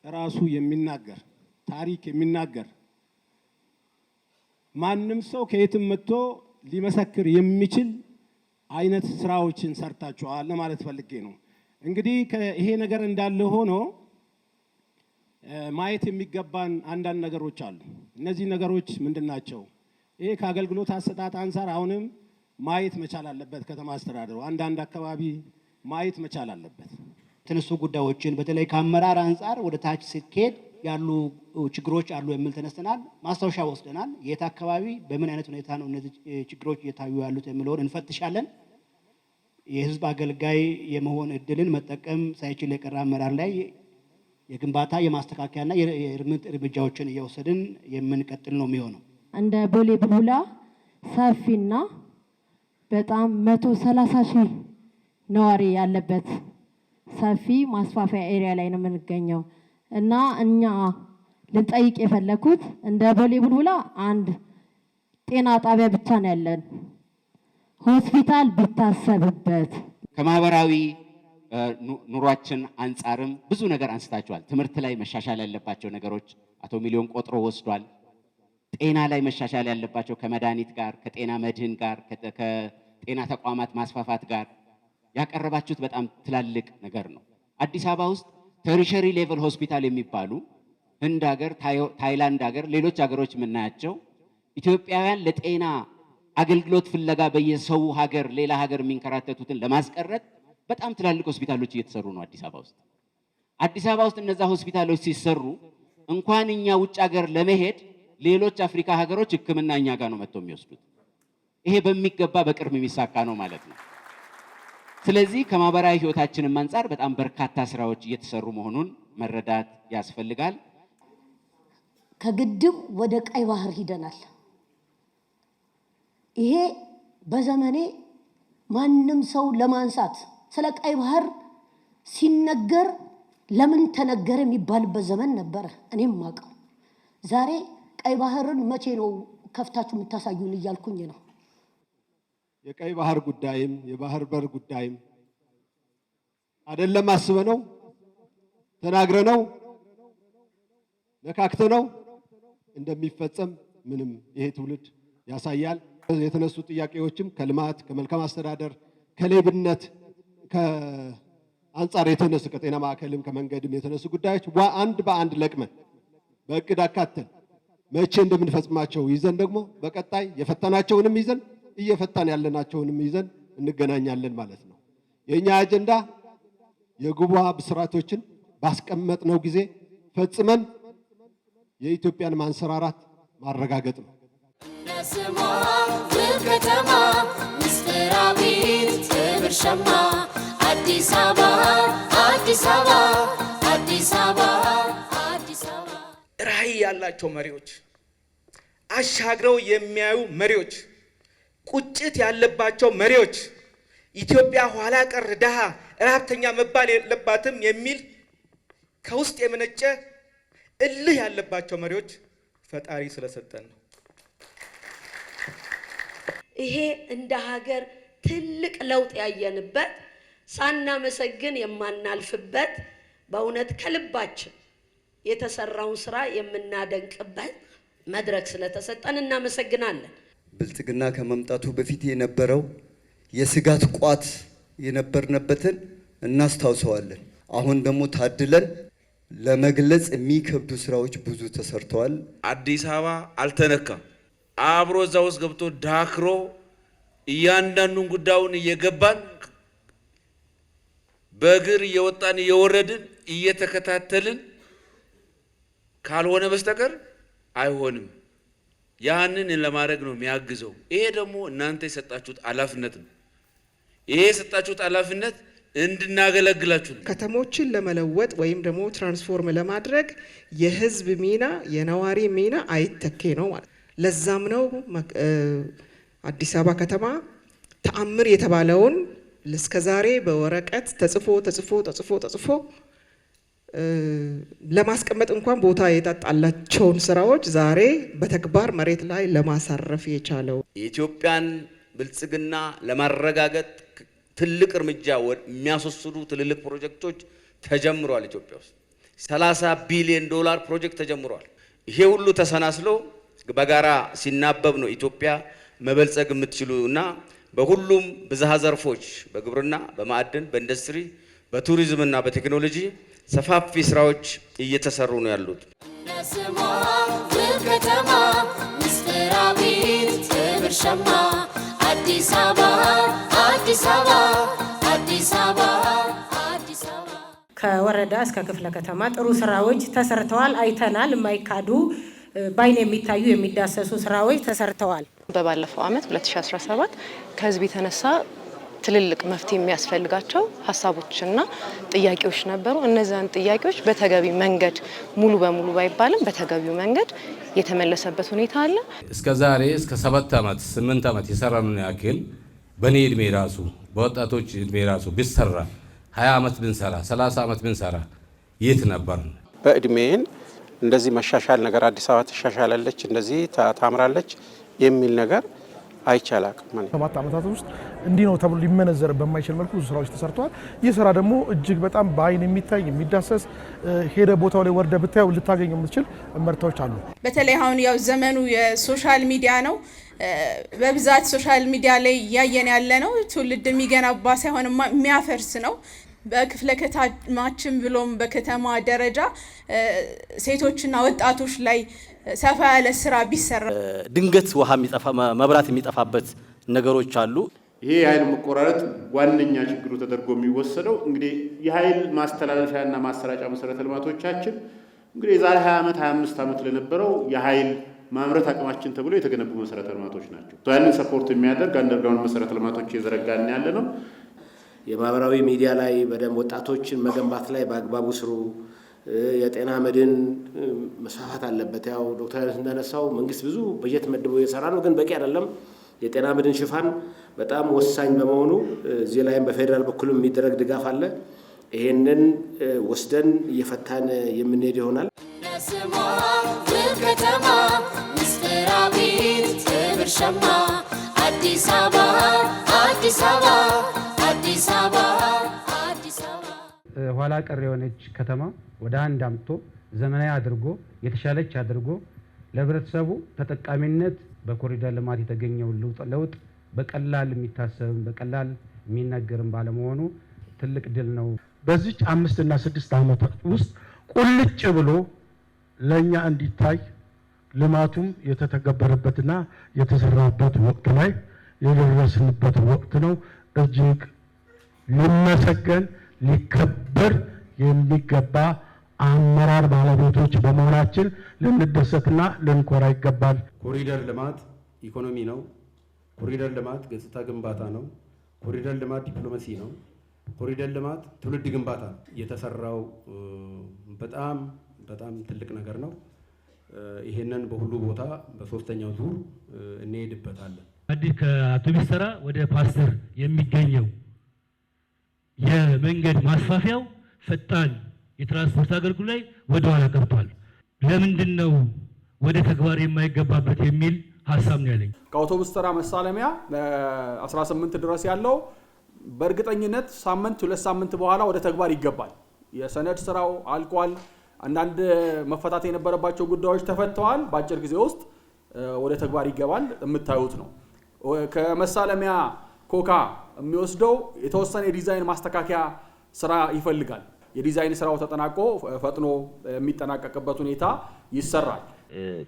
S23: ራሱ የሚናገር ታሪክ የሚናገር ማንም ሰው ከየትም መጥቶ ሊመሰክር የሚችል አይነት ስራዎችን ሰርታችኋል ለማለት ፈልጌ ነው። እንግዲህ ይሄ ነገር እንዳለ ሆኖ ማየት የሚገባን አንዳንድ ነገሮች አሉ። እነዚህ ነገሮች ምንድናቸው? ይሄ ከአገልግሎት አሰጣጥ አንፃር አሁንም ማየት መቻል አለበት። ከተማ አስተዳደሩ አንዳንድ አካባቢ ማየት መቻል አለበት።
S24: ተነሱ ጉዳዮችን በተለይ ከአመራር አንፃር ወደ ታች ሲኬድ ያሉ ችግሮች አሉ የሚል ተነስተናል። ማስታወሻ ወስደናል። የት አካባቢ በምን አይነት ሁኔታ ነው እነዚህ ችግሮች እየታዩ ያሉት የሚለውን እንፈትሻለን። የህዝብ አገልጋይ የመሆን እድልን መጠቀም ሳይችል የቀረ አመራር ላይ የግንባታ የማስተካከያና የእርምት እርምጃዎችን እየወሰድን የምንቀጥል ነው የሚሆነው።
S25: እንደ ቦሌ ቡልቡላ ሰፊና በጣም 130 ሺህ ነዋሪ ያለበት ሰፊ ማስፋፊያ ኤሪያ ላይ ነው የምንገኘው እና እኛ ልንጠይቅ የፈለኩት እንደ ቦሌ ቡልቡላ አንድ ጤና ጣቢያ ብቻ ነው ያለን፣ ሆስፒታል ቢታሰብበት።
S26: ከማህበራዊ ኑሯችን አንጻርም ብዙ ነገር አንስታችኋል። ትምህርት ላይ መሻሻል ያለባቸው ነገሮች አቶ ሚሊዮን ቆጥሮ ወስዷል። ጤና ላይ መሻሻል ያለባቸው ከመድኃኒት ጋር ከጤና መድህን ጋር ከጤና ተቋማት ማስፋፋት ጋር ያቀረባችሁት በጣም ትላልቅ ነገር ነው። አዲስ አበባ ውስጥ ተርሸሪ ሌቨል ሆስፒታል የሚባሉ ህንድ ሀገር፣ ታይላንድ ሀገር፣ ሌሎች ሀገሮች የምናያቸው ኢትዮጵያውያን ለጤና አገልግሎት ፍለጋ በየሰው ሀገር ሌላ ሀገር የሚንከራተቱትን ለማስቀረት በጣም ትላልቅ ሆስፒታሎች እየተሰሩ ነው አዲስ አበባ ውስጥ። አዲስ አበባ ውስጥ እነዛ ሆስፒታሎች ሲሰሩ እንኳን እኛ ውጭ ሀገር ለመሄድ ሌሎች አፍሪካ ሀገሮች ሕክምና እኛ ጋር ነው መጥተው የሚወስዱት። ይሄ በሚገባ በቅርብ የሚሳካ ነው ማለት ነው። ስለዚህ ከማህበራዊ ህይወታችንም አንፃር በጣም በርካታ ስራዎች እየተሰሩ መሆኑን መረዳት ያስፈልጋል።
S27: ከግድብ ወደ ቀይ ባህር ሂደናል። ይሄ በዘመኔ ማንም ሰው ለማንሳት ስለ ቀይ ባህር ሲነገር ለምን ተነገረ የሚባልበት ዘመን ነበረ። እኔም ማቀው ዛሬ ቀይ ባህርን መቼ ነው ከፍታችሁ የምታሳዩን እያልኩኝ ነው።
S23: የቀይ ባህር ጉዳይም የባህር በር ጉዳይም አይደለም አስበነው ተናግረነው ነካክተነው እንደሚፈጸም ምንም ይሄ ትውልድ ያሳያል። የተነሱ ጥያቄዎችም ከልማት ከመልካም አስተዳደር ከሌብነት ከአንጻር የተነሱ ከጤና ማዕከልም ከመንገድም የተነሱ ጉዳዮች አንድ በአንድ ለቅመን በእቅድ አካተን መቼ እንደምንፈጽማቸው ይዘን ደግሞ በቀጣይ የፈተናቸውንም ይዘን እየፈታን ያለናቸውንም ይዘን እንገናኛለን ማለት ነው። የኛ አጀንዳ የጉባ ብስራቶችን ባስቀመጥነው ጊዜ ፈጽመን የኢትዮጵያን ማንሰራራት ማረጋገጥ ነው።
S1: ነስማ ከተማ ምስጢራዊት ክብር ሸማ አዲስ አበባ አዲስ አበባ አዲስ አበባ አዲስ አበባ።
S28: ራዕይ ያላቸው መሪዎች፣ አሻግረው የሚያዩ መሪዎች፣ ቁጭት ያለባቸው መሪዎች፣ ኢትዮጵያ ኋላ ቀር ድሃ ረሃብተኛ መባል የለባትም የሚል ከውስጥ የመነጨ እልህ ያለባቸው መሪዎች ፈጣሪ ስለሰጠን ነው።
S2: ይሄ እንደ ሀገር ትልቅ ለውጥ ያየንበት ሳናመሰግን የማናልፍበት በእውነት ከልባችን የተሰራውን ስራ የምናደንቅበት መድረክ ስለተሰጠን እናመሰግናለን።
S4: ብልጽግና ከመምጣቱ በፊት የነበረው የስጋት ቋት የነበርነበትን እናስታውሰዋለን። አሁን ደግሞ ታድለን ለመግለጽ የሚከብዱ ስራዎች ብዙ ተሰርተዋል።
S5: አዲስ አበባ አልተነካም። አብሮ እዛ ውስጥ ገብቶ ዳክሮ እያንዳንዱን ጉዳዩን እየገባን በእግር እየወጣን እየወረድን እየተከታተልን ካልሆነ በስተቀር አይሆንም። ያንን ለማድረግ ነው የሚያግዘው። ይሄ ደግሞ እናንተ የሰጣችሁት ኃላፊነት ነው። ይሄ የሰጣችሁት ኃላፊነት እንድናገለግላችሁ ነው።
S6: ከተሞችን ለመለወጥ ወይም ደግሞ ትራንስፎርም ለማድረግ የህዝብ ሚና የነዋሪ ሚና አይተኬ ነው ማለት። ለዛም ነው አዲስ አበባ ከተማ ተአምር የተባለውን እስከዛሬ በወረቀት ተጽፎ ለማስቀመጥ እንኳን ቦታ የጣጣላቸውን ስራዎች ዛሬ በተግባር መሬት ላይ ለማሳረፍ የቻለው።
S5: የኢትዮጵያን ብልጽግና ለማረጋገጥ ትልቅ እርምጃ የሚያስወስዱ ትልልቅ ፕሮጀክቶች ተጀምሯል። ኢትዮጵያ ውስጥ 30 ቢሊዮን ዶላር ፕሮጀክት ተጀምሯል። ይሄ ሁሉ ተሰናስሎ በጋራ ሲናበብ ነው ኢትዮጵያ መበልጸግ የምትችሉና በሁሉም ብዝሃ ዘርፎች በግብርና፣ በማዕድን፣ በኢንዱስትሪ፣ በቱሪዝምና በቴክኖሎጂ ሰፋፊ ስራዎች እየተሰሩ ነው ያሉት።
S1: ነስሟ ከተማ ምስጢራዊት ክብር ሸማ አዲስ አበባ አዲስ አበባ አዲስ አበባ አዲስ አበባ።
S7: ከወረዳ እስከ ክፍለ ከተማ ጥሩ ስራዎች ተሰርተዋል፣ አይተናል። የማይካዱ ባይን የሚታዩ የሚዳሰሱ ስራዎች ተሰርተዋል።
S8: በባለፈው ዓመት 2017 ከህዝብ የተነሳ ትልልቅ መፍትሄ የሚያስፈልጋቸው ሀሳቦችና ጥያቄዎች ነበሩ። እነዛን ጥያቄዎች በተገቢ መንገድ ሙሉ በሙሉ ባይባልም በተገቢው መንገድ የተመለሰበት ሁኔታ አለ።
S9: እስከ ዛሬ እስከ 7 ዓመት 8 ዓመት የሰራነውን ያክል በኔ እድሜ ራሱ በወጣቶች እድሜ ራሱ ቢሰራ 20 ዓመት ብንሰራ 30 ዓመት ብንሰራ የት ነበር?
S10: በእድሜን እንደዚህ መሻሻል ነገር አዲስ አበባ ተሻሻላለች፣ እንደዚህ ታምራለች የሚል ነገር አይቻላቅም።
S29: 7 ዓመታት ውስጥ እንዲህ ነው ተብሎ ሊመነዘር በማይችል መልኩ ብዙ ስራዎች ተሰርተዋል። ይህ ስራ ደግሞ እጅግ በጣም በአይን የሚታይ የሚዳሰስ ሄደ ቦታው ላይ ወርደ ብታየው ልታገኘው የምትችል እመርታዎች አሉ።
S19: በተለይ አሁን ያው ዘመኑ የሶሻል ሚዲያ ነው። በብዛት ሶሻል ሚዲያ ላይ እያየን ያለ ነው ትውልድ የሚገነባ ሳይሆን የሚያፈርስ ነው። በክፍለ ከተማችን ብሎም በከተማ ደረጃ ሴቶችና ወጣቶች ላይ ሰፋ ያለ ስራ ቢሰራ
S30: ድንገት ውሃ የሚጠፋ መብራት የሚጠፋበት ነገሮች አሉ።
S13: ይሄ የኃይል መቆራረጥ ዋነኛ ችግሩ ተደርጎ የሚወሰደው እንግዲህ የኃይል ማስተላለፊያና ማሰራጫ መሰረተ ልማቶቻችን እንግዲህ የዛሬ 20 ዓመት 25 ዓመት ለነበረው የኃይል ማምረት አቅማችን ተብሎ የተገነቡ መሰረተ ልማቶች ናቸው። ያንን ሰፖርት የሚያደርግ አንደርግራውንድ መሰረተ ልማቶች እየዘረጋን ያለ ነው።
S30: የማህበራዊ ሚዲያ ላይ በደንብ ወጣቶችን መገንባት ላይ በአግባቡ ስሩ። የጤና መድን መስፋፋት አለበት። ያው ዶክተር እንደነሳው መንግስት ብዙ በጀት መድቦ እየሰራ ነው፣ ግን በቂ አይደለም። የጤና መድን ሽፋን በጣም ወሳኝ በመሆኑ እዚህ ላይም በፌዴራል በኩልም የሚደረግ ድጋፍ አለ። ይሄንን ወስደን እየፈታን የምንሄድ ይሆናል።
S1: ነስሟ ከተማ ምስጢራዊት ክብር ሸማ አዲስ አበባ አዲስ አበባ አዲስ አበባ አዲስ አበባ።
S14: ኋላ ቀር የሆነች ከተማ ወደ አንድ አምጥቶ ዘመናዊ አድርጎ የተሻለች አድርጎ ለህብረተሰቡ ተጠቃሚነት በኮሪደር ልማት የተገኘው ለውጥ በቀላል የሚታሰብም በቀላል የሚነገርም ባለመሆኑ ትልቅ ድል ነው።
S29: በዚህ 5 እና 6 ዓመታት ውስጥ ቁልጭ ብሎ ለኛ እንዲታይ ልማቱም የተተገበረበትና የተሰራበት ወቅት ላይ የደረስንበት ወቅት ነው። እጅግ ሊመሰገን ሊከበር የሚገባ አመራር ባለቤቶች በመሆናችን ልንደሰትና ልንኮራ ይገባል።
S9: ኮሪደር ልማት ኢኮኖሚ ነው። ኮሪደር ልማት ገጽታ ግንባታ ነው። ኮሪደር ልማት ዲፕሎማሲ ነው። ኮሪደር ልማት ትውልድ ግንባታ ነው። የተሰራው በጣም ትልቅ ነገር ነው። ይሄንን በሁሉ ቦታ በሶስተኛው ዙር እንሄድበታለን።
S31: ከአውቶቡስ ተራ ወደ ፓስተር የሚገኘው የመንገድ ማስፋፊያው ፈጣን የትራንስፖርት አገልግሎት ላይ ወደ ኋላ ቀርቷል። ለምንድን ነው ወደ ተግባር የማይገባበት የሚል ሐሳብ ነው ያለኝ።
S3: ከአውቶቡስ ተራ መሳለሚያ 18 ድረስ ያለው በእርግጠኝነት ሳምንት 2 ሳምንት በኋላ ወደ ተግባር ይገባል። የሰነድ ስራው አልቋል። አንዳንድ መፈታት የነበረባቸው ጉዳዮች ተፈተዋል። በአጭር ጊዜ ውስጥ ወደ ተግባር ይገባል። የምታዩት ነው። ከመሳለሚያ ኮካ የሚወስደው የተወሰነ የዲዛይን ማስተካከያ ስራ ይፈልጋል። የዲዛይን ስራው ተጠናቆ ፈጥኖ የሚጠናቀቅበት ሁኔታ ይሰራል።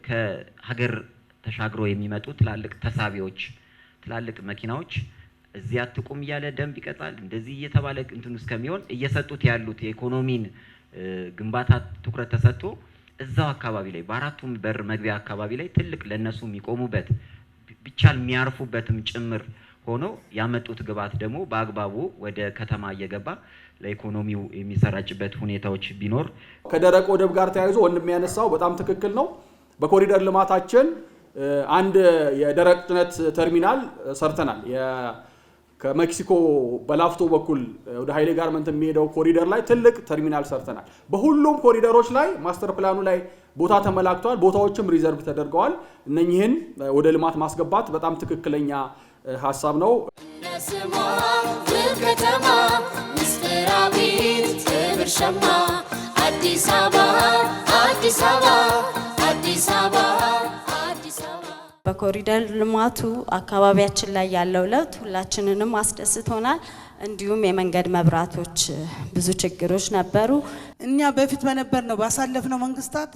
S11: ከሀገር ተሻግሮ የሚመጡ ትላልቅ ተሳቢዎች፣ ትላልቅ መኪናዎች እዚህ አትቁም እያለ ደንብ ይቀጣል። እንደዚህ እየተባለ እንትን እስከሚሆን እየሰጡት ያሉት የኢኮኖሚን ግንባታ ትኩረት ተሰጥቶ እዛው አካባቢ ላይ በአራቱም በር መግቢያ አካባቢ ላይ ትልቅ ለነሱ የሚቆሙበት ብቻል የሚያርፉበትም ጭምር ሆኖ ያመጡት ግብዓት ደግሞ በአግባቡ ወደ ከተማ እየገባ ለኢኮኖሚው የሚሰራጭበት ሁኔታዎች ቢኖር።
S3: ከደረቅ ወደብ ጋር ተያይዞ ወንድም ያነሳው በጣም ትክክል ነው። በኮሪደር ልማታችን አንድ የደረቅ ጭነት ተርሚናል ሰርተናል። ከሜክሲኮ በላፍቶ በኩል ወደ ኃይሌ ጋርመንት የሚሄደው ኮሪደር ላይ ትልቅ ተርሚናል ሰርተናል። በሁሉም ኮሪደሮች ላይ ማስተር ፕላኑ ላይ ቦታ ተመላክቷል። ቦታዎችም ሪዘርቭ ተደርገዋል። እነኚህን ወደ ልማት ማስገባት በጣም ትክክለኛ ሀሳብ ነው።
S1: ነስማ ከተማ ምስጢራዊት ክብር ሸማ አዲስ አበባ አዲስ አበባ አዲስ አበባ አዲስ አበባ።
S12: በኮሪደር ልማቱ አካባቢያችን ላይ ያለው ለውጥ ሁላችንንም አስደስቶናል። እንዲሁም የመንገድ መብራቶች ብዙ ችግሮች ነበሩ።
S15: እኛ በፊት በነበርነው ባሳለፍነው መንግስታት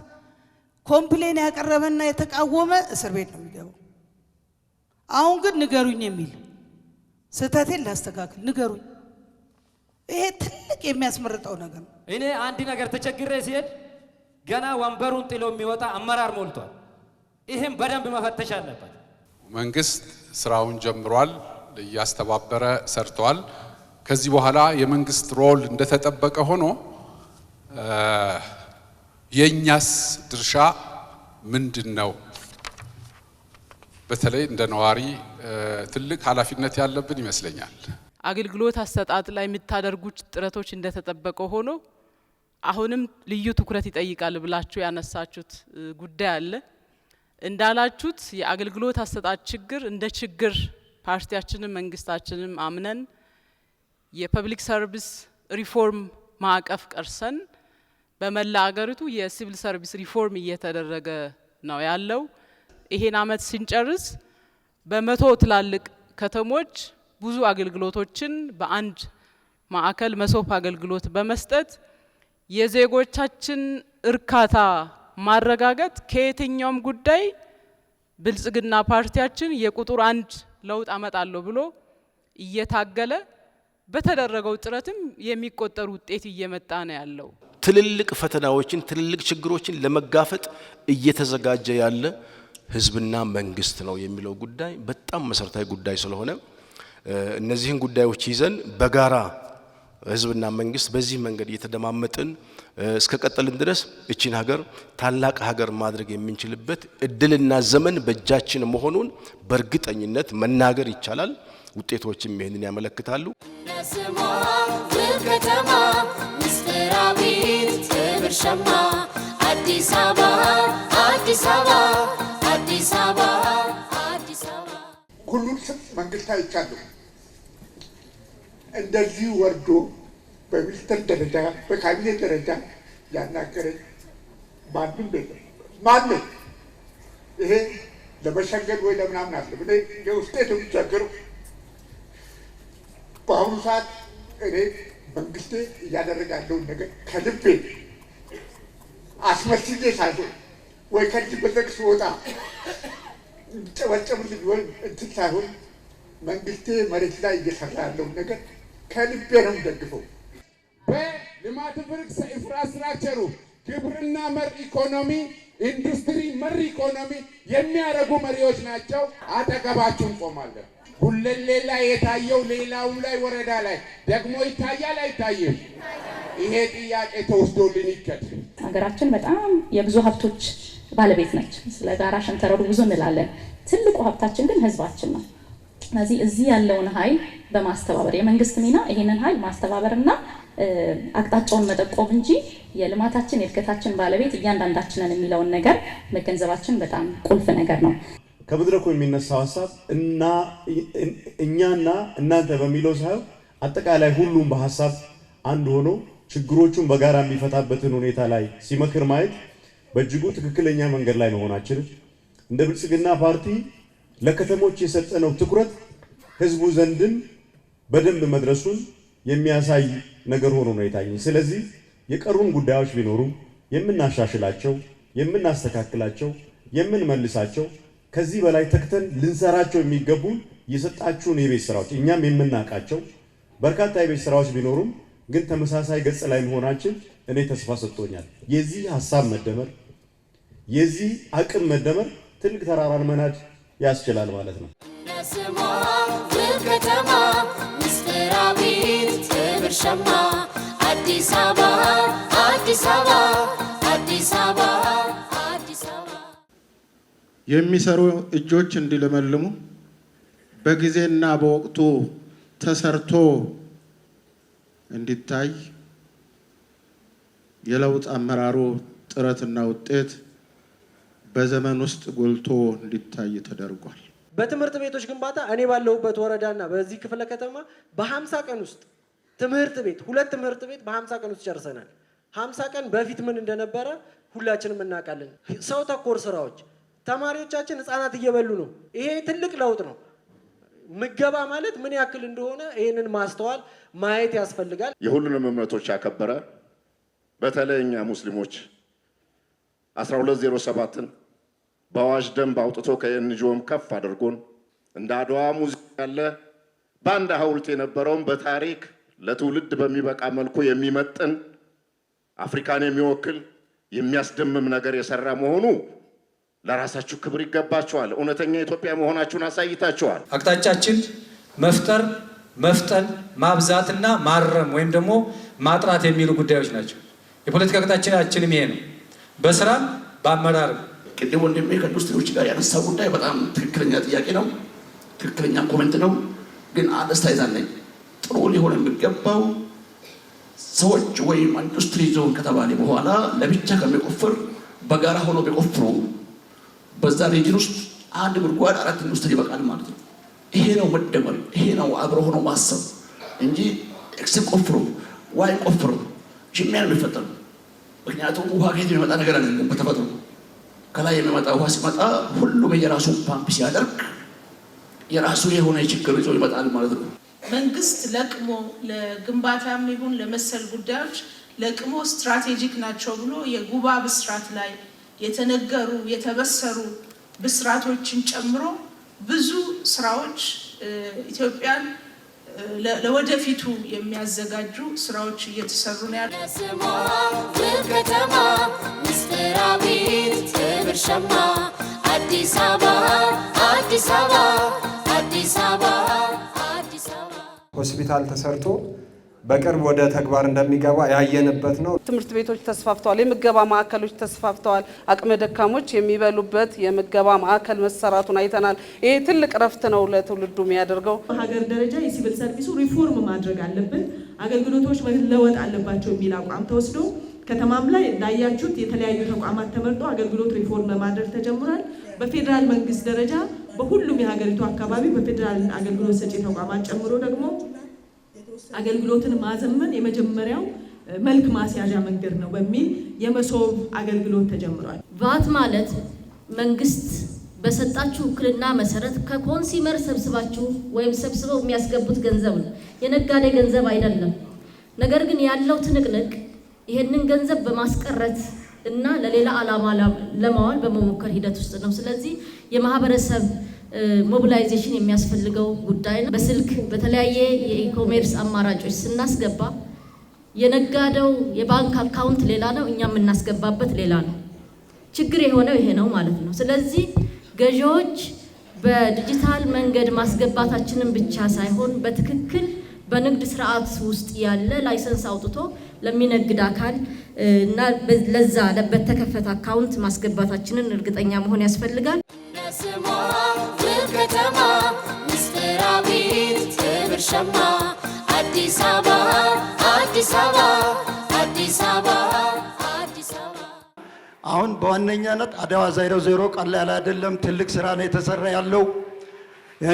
S15: ኮምፕሌን ያቀረበና የተቃወመ እስር ቤት ነው የሚገባው። አሁን ግን ንገሩኝ የሚል ስህተቴን ላስተካክል ንገሩኝ። ይሄ ትልቅ የሚያስመርጠው ነገር ነው።
S16: እኔ አንድ ነገር ተቸግሬ ሲሄድ ገና ወንበሩን ጥሎ የሚወጣ አመራር ሞልቷል። ይሄም በደንብ መፈተሽ አለበት።
S17: መንግስት ስራውን ጀምሯል፣ እያስተባበረ ሰርቷል። ከዚህ በኋላ የመንግስት ሮል እንደተጠበቀ ሆኖ የኛስ ድርሻ ምንድነው? በተለይ እንደ ነዋሪ ትልቅ ኃላፊነት ያለብን ይመስለኛል።
S18: አገልግሎት አሰጣጥ ላይ የምታደርጉት ጥረቶች እንደተጠበቀ ሆኖ አሁንም ልዩ ትኩረት ይጠይቃል ብላችሁ ያነሳችሁት ጉዳይ አለ። እንዳላችሁት የአገልግሎት አሰጣጥ ችግር እንደ ችግር ፓርቲያችንም መንግስታችንም አምነን የፐብሊክ ሰርቪስ ሪፎርም ማዕቀፍ ቀርሰን በመላ አገሪቱ የሲቪል ሰርቪስ ሪፎርም እየተደረገ ነው ያለው። ይሄን አመት ስንጨርስ በመቶ ትላልቅ ከተሞች ብዙ አገልግሎቶችን በአንድ ማዕከል መሶብ አገልግሎት በመስጠት የዜጎቻችን እርካታ ማረጋገጥ ከየትኛውም ጉዳይ ብልጽግና ፓርቲያችን የቁጥር 1 ለውጥ አመጣለሁ ብሎ እየታገለ በተደረገው ጥረትም የሚቆጠር ውጤት እየመጣ ነው ያለው።
S20: ትልልቅ ፈተናዎችን ትልልቅ ችግሮችን ለመጋፈጥ እየተዘጋጀ ያለ ህዝብና መንግስት ነው የሚለው ጉዳይ በጣም መሰረታዊ ጉዳይ ስለሆነ እነዚህን ጉዳዮች ይዘን በጋራ ህዝብና መንግስት በዚህ መንገድ እየተደማመጥን እስከ ቀጠልን ድረስ እቺን ሀገር ታላቅ ሀገር ማድረግ የምንችልበት እድልና ዘመን በእጃችን መሆኑን በእርግጠኝነት መናገር ይቻላል። ውጤቶችም ይሄንን ያመለክታሉ።
S1: ነስማ ከተማ ምስጢራዊት ክብር ሸማ አዲስ አበባ አዲስ አበባ አዲስ አበባ አዲስ አበባ።
S21: ሁሉን መንግስት አይቻለሁ። እንደዚህ ወርዶ በሚኒስትር ደረጃ በካቢኔት ደረጃ ያናገረኝ ማንም የለም። ማንም ይሄ ለመሸገድ ወይ ለምናምን አለ እኔ የውስጤ የሚቸግረው በአሁኑ ሰዓት እኔ መንግስቴ እያደረገ ያለውን ነገር ከልቤ አስመስዬ ሳይሆን ወይ ከዚህ በዘግ ስወጣ ጨበጨብልኝ ወይ እንትን ሳይሆን መንግስቴ መሬት ላይ እየሰራ ያለውን ነገር ከልቤ ነው የምደግፈው።
S22: በልማት ብርክስ ኢንፍራስትራክቸሩ ግብርና መር ኢኮኖሚ፣ ኢንዱስትሪ መር ኢኮኖሚ የሚያደርጉ መሪዎች ናቸው። አጠገባችሁ እንቆማለን። ጉለሌ ላይ የታየው ሌላውም ላይ ወረዳ ላይ ደግሞ ይታያል አይታይም? ይሄ ጥያቄ ተወስዶልን ይከድ።
S24: ሀገራችን በጣም የብዙ ሀብቶች ባለቤት ነች። ስለ ጋራ ሸንተረሩ ብዙ እንላለን። ትልቁ ሀብታችን ግን ህዝባችን ነው። ስለዚህ እዚህ ያለውን ኃይል በማስተባበር የመንግስት ሚና ይሄንን ኃይል ማስተባበርና አቅጣጫውን መጠቆም እንጂ የልማታችን የእድገታችን ባለቤት እያንዳንዳችንን የሚለውን ነገር መገንዘባችን በጣም ቁልፍ ነገር ነው።
S2: ከመድረኩ የሚነሳው ሀሳብ እኛና እናንተ በሚለው ሳይሆን አጠቃላይ ሁሉም በሀሳብ አንድ ሆኖ ችግሮቹን በጋራ የሚፈታበትን ሁኔታ ላይ ሲመክር ማየት በእጅጉ ትክክለኛ መንገድ ላይ መሆናችን እንደ ብልጽግና ፓርቲ ለከተሞች የሰጠነው ትኩረት ህዝቡ ዘንድን በደንብ መድረሱን የሚያሳይ ነገር ሆኖ ነው የታየኝ። ስለዚህ የቀሩን ጉዳዮች ቢኖሩ የምናሻሽላቸው፣ የምናስተካክላቸው፣ የምንመልሳቸው ከዚህ በላይ ተክተን ልንሰራቸው የሚገቡ የሰጣችሁን የቤት ስራዎች እኛም የምናውቃቸው በርካታ የቤት ስራዎች ቢኖሩም ግን ተመሳሳይ ገጽ ላይ መሆናችን እኔ ተስፋ ሰጥቶኛል። የዚህ ሀሳብ መደመር የዚህ አቅም መደመር ትልቅ ተራራን መናድ ያስችላል ማለት ነው።
S1: ነስማ ከተማ ምስጢራዊት ብርሸማ አዲስ አበባ አዲስ አበባ አዲስ አበባ አዲስ አበባ
S4: የሚሰሩ እጆች እንዲለመልሙ በጊዜና በወቅቱ ተሰርቶ እንዲታይ የለውጥ አመራሩ ጥረትና ውጤት በዘመን ውስጥ ጎልቶ እንዲታይ ተደርጓል።
S5: በትምህርት ቤቶች ግንባታ እኔ ባለሁበት ወረዳና በዚህ ክፍለ ከተማ በ50 ቀን ውስጥ ሁለት ትምህርት ቤት በ50 ቀን ውስጥ ጨርሰናል። 50 ቀን በፊት ምን እንደነበረ ሁላችንም እናውቃለን። ሰው ተኮር ስራዎች ተማሪዎቻችን ህፃናት እየበሉ ነው። ይሄ ትልቅ ለውጥ ነው። ምገባ ማለት ምን ያክል እንደሆነ ይህንን ማስተዋል ማየት ያስፈልጋል።
S6: የሁሉንም እምነቶች ያከበረ በተለይ እኛ ሙስሊሞች 1207ን በአዋጅ ደንብ አውጥቶ ከኤንጂኦም ከፍ አድርጎን እንደ አድዋ ሙዚየም ያለ በአንድ ሐውልት የነበረውን በታሪክ ለትውልድ በሚበቃ መልኩ የሚመጥን አፍሪካን የሚወክል የሚያስደምም ነገር የሰራ መሆኑ ለራሳችሁ ክብር ይገባችኋል። እውነተኛ ኢትዮጵያ መሆናችሁን አሳይታችኋል።
S16: አቅጣጫችን መፍጠን፣ ማብዛትና ማረም ወይም ደግሞ ማጥራት የሚሉ ጉዳዮች ናቸው። የፖለቲካ አቅጣጫችንም ይሄ ነው። በስራም በአመራርም
S7: ቅድም ወንድሜ ከኢንዱስትሪዎች ጋር ያነሳው ጉዳይ በጣም ትክክለኛ ጥያቄ ነው፣ ትክክለኛ ኮሜንት ነው። ግን አስተያየት አለኝ። ጥሩ ሊሆን የሚገባው ሰዎች ወይም ኢንዱስትሪ ዞን ከተባለ በኋላ ለብቻ ከሚቆፍር በጋራ ሆኖ ቢቆፍሩ በዛ ሪጅን ውስጥ አንድ ጉድጓድ 4 ኢንዱስትሪ ይበቃል ማለት ነው። ይሄ ነው መደመር፣ ይሄ ነው አብሮ ሆኖ ማሰብ እንጂ ኤክስ ቆፍሩ ዋይ ቆፍሩ ጅሚያ ነው የሚፈጠረው። ምክንያቱም ውሃ ከየት የሚመጣ ነገር አይደለም። በተፈጥሮ ከላይ የሚመጣ ውሃ ሲመጣ ሁሉም የራሱ ፓምፕ ሲያደርግ የራሱ የሆነ ችግር ይዞ ይመጣል ማለት ነው።
S8: መንግስት ለቅሞ ለግንባታም ይሁን ለመሰል ጉዳዮች ለቅሞ ስትራቴጂክ ናቸው ብሎ የጉባ ብስራት ላይ የተነገሩ የተበሰሩ ብስራቶችን ጨምሮ ብዙ ስራዎች ኢትዮጵያን ለወደፊቱ የሚያዘጋጁ ስራዎች እየተሰሩ ነው ያሉት።
S1: ስሟ ከተማ ምስጢራዊት ብርሸማ አዲስ አበባ አዲስ አበባ አዲስ አበባ አዲስ አበባ
S23: ሆስፒታል ተሰርቶ በቅርብ ወደ ተግባር እንደሚገባ ያየንበት ነው።
S18: ትምህርት ቤቶች ተስፋፍተዋል። የምገባ ማዕከሎች ተስፋፍተዋል። አቅመ ደካሞች የሚበሉበት የምገባ ማዕከል መሰራቱን አይተናል። ይሄ ትልቅ ረፍት ነው ለትውልዱ የሚያደርገው።
S25: ሀገር ደረጃ የሲቪል ሰርቪሱ ሪፎርም ማድረግ አለብን፣ አገልግሎቶች መለወጥ አለባቸው የሚል አቋም ተወስዶ ከተማም ላይ እንዳያችሁት የተለያዩ ተቋማት ተመርጦ አገልግሎት ሪፎርም ማድረግ ተጀምሯል። በፌዴራል መንግስት ደረጃ በሁሉም የሀገሪቱ አካባቢ በፌዴራል አገልግሎት ሰጪ ተቋማት ጨምሮ ደግሞ አገልግሎትን ማዘመን የመጀመሪያው መልክ ማስያዣ መንገድ ነው በሚል የመሶብ አገልግሎት ተጀምሯል።
S26: ቫት ማለት መንግስት በሰጣችሁ ውክልና መሰረት ከኮንሱመር ሰብስባችሁ ወይም ሰብስበው የሚያስገቡት ገንዘብ ነው፣ የነጋዴ ገንዘብ አይደለም። ነገር ግን ያለው ትንቅንቅ ይሄንን ገንዘብ በማስቀረት እና ለሌላ ዓላማ ለማዋል በመሞከር ሂደት ውስጥ ነው። ስለዚህ የማህበረሰብ ሞቢላይዜሽን የሚያስፈልገው ጉዳይ ነው። በስልክ በተለያየ የኢኮሜርስ አማራጮች ስናስገባ የነጋዴው የባንክ አካውንት ሌላ ነው፣ እኛ የምናስገባበት ሌላ ነው። ችግር የሆነው ይሄ ነው ማለት ነው። ስለዚህ ገዢዎች በዲጂታል መንገድ ማስገባታችንን ብቻ ሳይሆን በትክክል በንግድ ስርዓት ውስጥ ያለ ላይሰንስ አውጥቶ ለሚነግድ አካል እና ለዛ በተከፈተ አካውንት ማስገባታችንን እርግጠኛ መሆን ያስፈልጋል።
S1: ስሟ ከተማ ምስጢራዊት ብርሸማ አዲስ አበባ አዲስ አበባ አዲስ አበባ አዲስ አበባ።
S9: አሁን በዋነኛነት አድዋ 00 ቀላል አይደለም፣ ትልቅ ስራ ነው የተሰራ ያለው።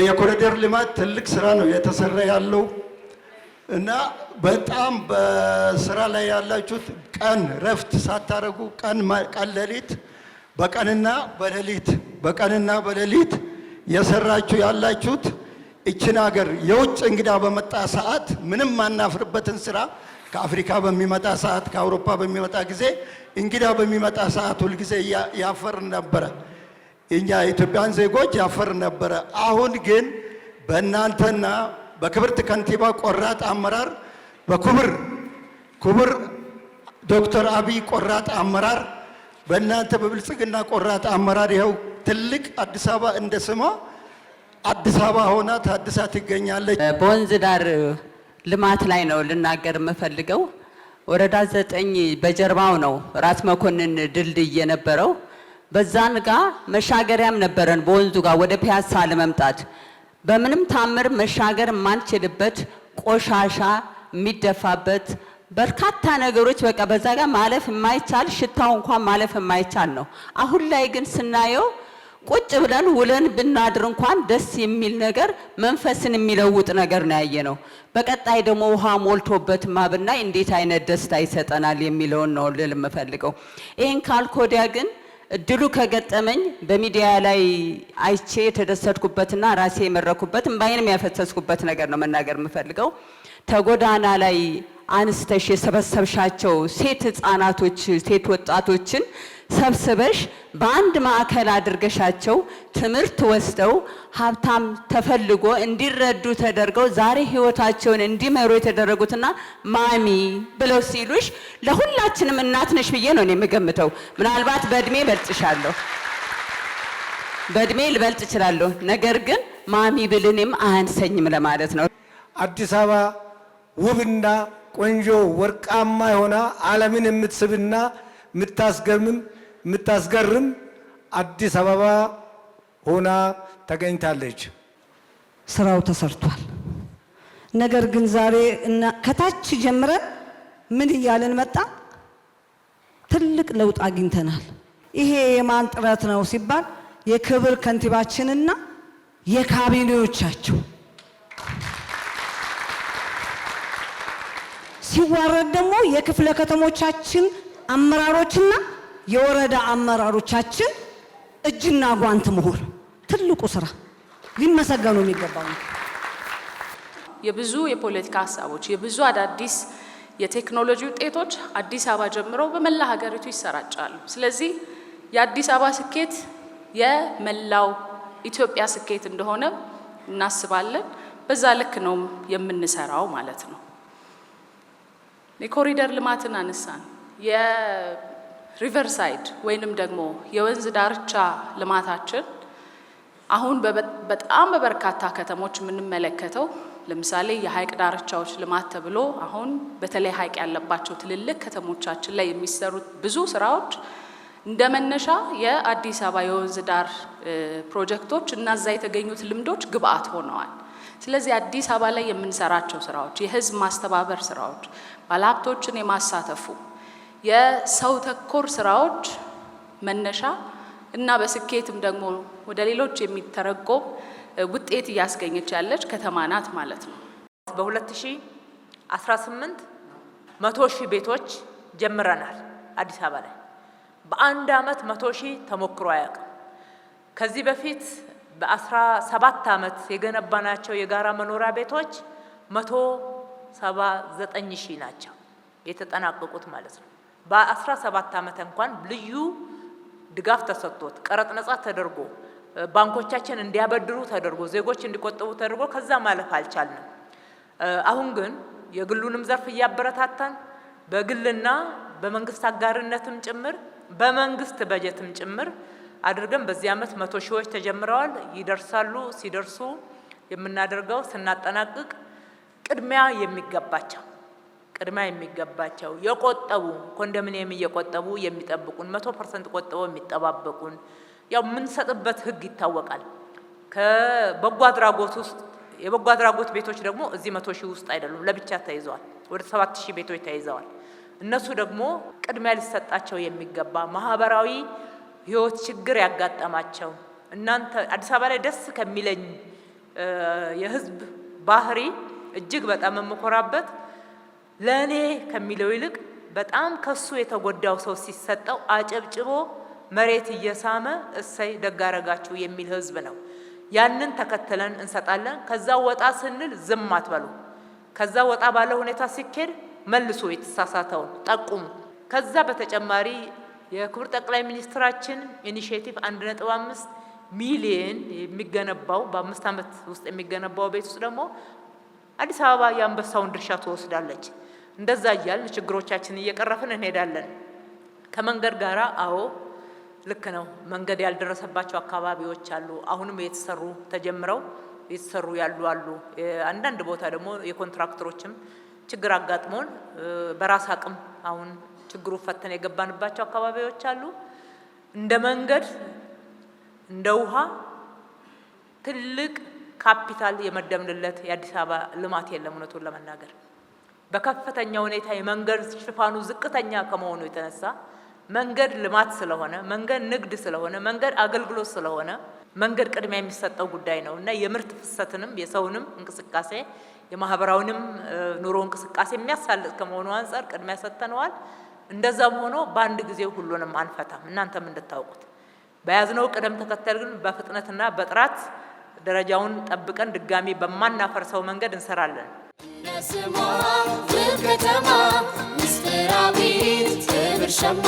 S9: የኮሪደር ልማት ትልቅ ስራ ነው የተሰራ ያለው እና በጣም በስራ ላይ ያላችሁት ቀን ረፍት ሳታረጉ ቀን ሌሊት በቀንና በሌሊት የሰራችሁ ያላችሁት እችን ሀገር የውጭ እንግዳ በመጣ ሰዓት ምንም ማናፍርበትን ስራ ከአፍሪካ በሚመጣ ሰዓት ከአውሮፓ በሚመጣ ጊዜ እንግዳ በሚመጣ ሰዓት ሁል ጊዜ ያፈር ነበረ። እኛ ኢትዮጵያን ዜጎች ያፈር ነበረ። አሁን ግን በእናንተና በክብርት ከንቲባ ቆራጥ አመራር በክቡር ዶክተር አብይ ቆራጥ አመራር በእናንተ በብልጽግና ቆራጥ አመራር ይኸው ትልቅ አዲስ አበባ እንደ ስሟ አዲስ አበባ ሆና ታድሳ ትገኛለች።
S10: በወንዝ ዳር ልማት ላይ ነው ልናገር የምፈልገው። ወረዳ 9 በጀርባው ነው ራስ መኮንን ድልድይ የነበረው። በዛን ጋር መሻገሪያም ነበረን በወንዙ ጋር ወደ ፒያሳ ለመምጣት በምንም ታምር መሻገር የማንችልበት ቆሻሻ የሚደፋበት በርካታ ነገሮች በቃ በዛ ጋር ማለፍ የማይቻል ሽታው እንኳን ማለፍ የማይቻል ነው። አሁን ላይ ግን ስናየው ቁጭ ብለን ውለን ብናድር እንኳን ደስ የሚል ነገር መንፈስን የሚለውጥ ነገር ነው ያየነው። በቀጣይ ደግሞ ውሃ ሞልቶበት ማብናይ እንዴት አይነት ደስታ ይሰጠናል የሚለውን ነው ልል የምፈልገው። ይሄን ካልኮዲያ ግን እድሉ ከገጠመኝ በሚዲያ ላይ አይቼ የተደሰትኩበትና ራሴ የመረኩበት እንባይንም ያፈሰስኩበት ነገር ነው መናገር የምፈልገው። ተጎዳና ላይ አንስተሽ የሰበሰብሻቸው ሴት ህፃናቶች ሴት ወጣቶችን ሰብስበሽ በአንድ ማዕከል አድርገሻቸው ትምህርት ወስደው ሀብታም ተፈልጎ እንዲረዱ ተደርገው ዛሬ ህይወታቸውን እንዲመሩ የተደረጉትና ማሚ ብለው ሲሉሽ ለሁላችንም እናት ነሽ ብዬ ነው የምገምተው። ምናልባት በእድሜ በልጥሻለሁ፣ በእድሜ ልበልጥ እችላለሁ፣ ነገር ግን ማሚ ብልንም አያንሰኝም ለማለት ነው።
S11: አዲስ አበባ ውብና ቆንጆ ወርቃማ የሆነ ዓለምን የምትስብና የምታስገርም አዲስ አበባ ሆና ተገኝታለች።
S15: ስራው ተሰርቷል። ነገር ግን ዛሬ ከታች ጀምረን ምን እያለን መጣ? ትልቅ ለውጥ አግኝተናል። ይሄ የማን ጥረት ነው ሲባል የክብር ከንቲባችንና የካቢኔዎቻቸው ሲዋረድ ደግሞ የክፍለ ከተሞቻችን አመራሮችና የወረዳ አመራሮቻችን እጅና ጓንት መሆን ትልቁ ስራ ሊመሰገኑ የሚገባው ነው።
S24: የብዙ የፖለቲካ ሀሳቦች የብዙ አዳዲስ የቴክኖሎጂ ውጤቶች አዲስ አበባ ጀምሮ በመላ ሀገሪቱ ይሰራጫሉ። ስለዚህ የአዲስ አበባ ስኬት የመላው ኢትዮጵያ ስኬት እንደሆነ እናስባለን። በዛ ልክ ነው የምንሰራው ማለት ነው። የኮሪደር ልማትን አነሳን። የሪቨርሳይድ ወይንም ደግሞ የወንዝ ዳርቻ ልማታችን አሁን በጣም በበርካታ ከተሞች የምንመለከተው ለምሳሌ የሀይቅ ዳርቻዎች ልማት ተብሎ አሁን በተለይ ሀይቅ ያለባቸው ትልልቅ ከተሞቻችን ላይ የሚሰሩት ብዙ ስራዎች እንደ መነሻ የአዲስ አበባ የወንዝ ዳር ፕሮጀክቶች እና እዛ የተገኙት ልምዶች ግብአት ሆነዋል። ስለዚህ አዲስ አበባ ላይ የምንሰራቸው ስራዎች የህዝብ ማስተባበር ስራዎች፣ ባለሀብቶችን የማሳተፉ የሰው ተኮር ስራዎች መነሻ እና በስኬትም ደግሞ ወደ ሌሎች የሚተረጎም ውጤት እያስገኘች ያለች ከተማ ናት ማለት ነው።
S13: በ2018 100,000 ቤቶች ጀምረናል አዲስ አበባ ላይ። በአንድ አመት 100,000 ተሞክሮ አያውቅም። ከዚህ በፊት በ17 አመት የገነባናቸው የጋራ መኖሪያ ቤቶች 179,000 ናቸው የተጠናቀቁት ማለት ነው። በ17 አመት እንኳን ልዩ ድጋፍ ተሰጥቶት ቀረጥ ነጻ ተደርጎ ባንኮቻችን እንዲያበድሩ ተደርጎ ዜጎች እንዲቆጠቡ ተደርጎ ከዛ ማለፍ አልቻልንም። አሁን ግን የግሉንም ዘርፍ እያበረታታን በግልና በመንግስት አጋርነትም ጭምር በመንግስት በጀትም ጭምር አድርገን በዚህ አመት 100,000 ተጀምረዋል። ይደርሳሉ። ሲደርሱ የምናደርገው ስናጠናቅቅ ቅድሚያ የሚገባቸው የቆጠቡ ኮንዶሚኒየም እየቆጠቡ የሚጠብቁን 100% ቆጥበው የሚጠባበቁን ያው የምንሰጥበት ህግ ይታወቃል። ከበጎ አድራጎት ውስጥ የበጎ አድራጎት ቤቶች ደግሞ እዚህ 100 ሺህ ውስጥ አይደሉም፣ ለብቻ ተይዘዋል። ወደ 7000 ቤቶች ተይዘዋል። እነሱ ደግሞ ቅድሚያ ሊሰጣቸው የሚገባ ማህበራዊ ህይወት ችግር ያጋጠማቸው እናንተ አዲስ አበባ ላይ ደስ ከሚለኝ የህዝብ ባህሪ እጅግ በጣም የምኮራበት ለኔ ከሚለው ይልቅ በጣም ከሱ የተጎዳው ሰው ሲሰጠው አጨብጭቦ መሬት እየሳመ እሰይ ደጋረጋችሁ የሚል ህዝብ ነው። ያንን ተከተለን እንሰጣለን። ከዛ ወጣ ስንል ዝም አትበሉ። ከዛ ወጣ ባለ ሁኔታ ሲኬድ መልሶ የተሳሳተውን ጠቁሙ። ከዛ በተጨማሪ የክቡር ጠቅላይ ሚኒስትራችን ኢኒሼቲቭ 1.5 ሚሊዮን የሚገነባው በ5 ዓመት ውስጥ የሚገነባው ቤት ውስጥ ደግሞ አዲስ አበባ የአንበሳውን ድርሻ ትወስዳለች። እንደዛ እያልን ችግሮቻችንን እየቀረፍን እንሄዳለን። ከመንገድ ጋራ አዎ ልክ ነው። መንገድ ያልደረሰባቸው አካባቢዎች አሉ። አሁንም የተሰሩ ተጀምረው የተሰሩ ያሉ አሉ። አንዳንድ ቦታ ደግሞ የኮንትራክተሮችም ችግር አጋጥሞን በራስ አቅም አሁን ችግሩ ፈተን የገባንባቸው አካባቢዎች አሉ። እንደ መንገድ እንደ ውሃ ትልቅ ካፒታል የመደብንለት የአዲስ አበባ ልማት የለም። እውነቱን ለመናገር በከፍተኛ ሁኔታ የመንገድ ሽፋኑ ዝቅተኛ ከመሆኑ የተነሳ መንገድ ልማት ስለሆነ፣ መንገድ ንግድ ስለሆነ፣ መንገድ አገልግሎት ስለሆነ መንገድ ቅድሚያ የሚሰጠው ጉዳይ ነው እና የምርት ፍሰትንም የሰውንም እንቅስቃሴ የማህበራዊንም ኑሮ እንቅስቃሴ የሚያሳልጥ ከመሆኑ አንፃር ቅድሚያ ሰጥተነዋል። እንደዛም ሆኖ በአንድ ጊዜ ሁሉንም አንፈታም። እናንተም እንድታውቁት በያዝነው ቅደም ተከተል ግን በፍጥነትና በጥራት ደረጃውን ጠብቀን ድጋሚ በማናፈርሰው መንገድ እንሰራለን።
S1: ነስማ ከተማ ምስጢራዊት ብርሸማ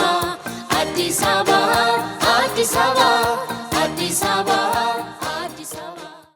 S1: አዲስ አበባ አዲስ አበባ አዲስ አበባ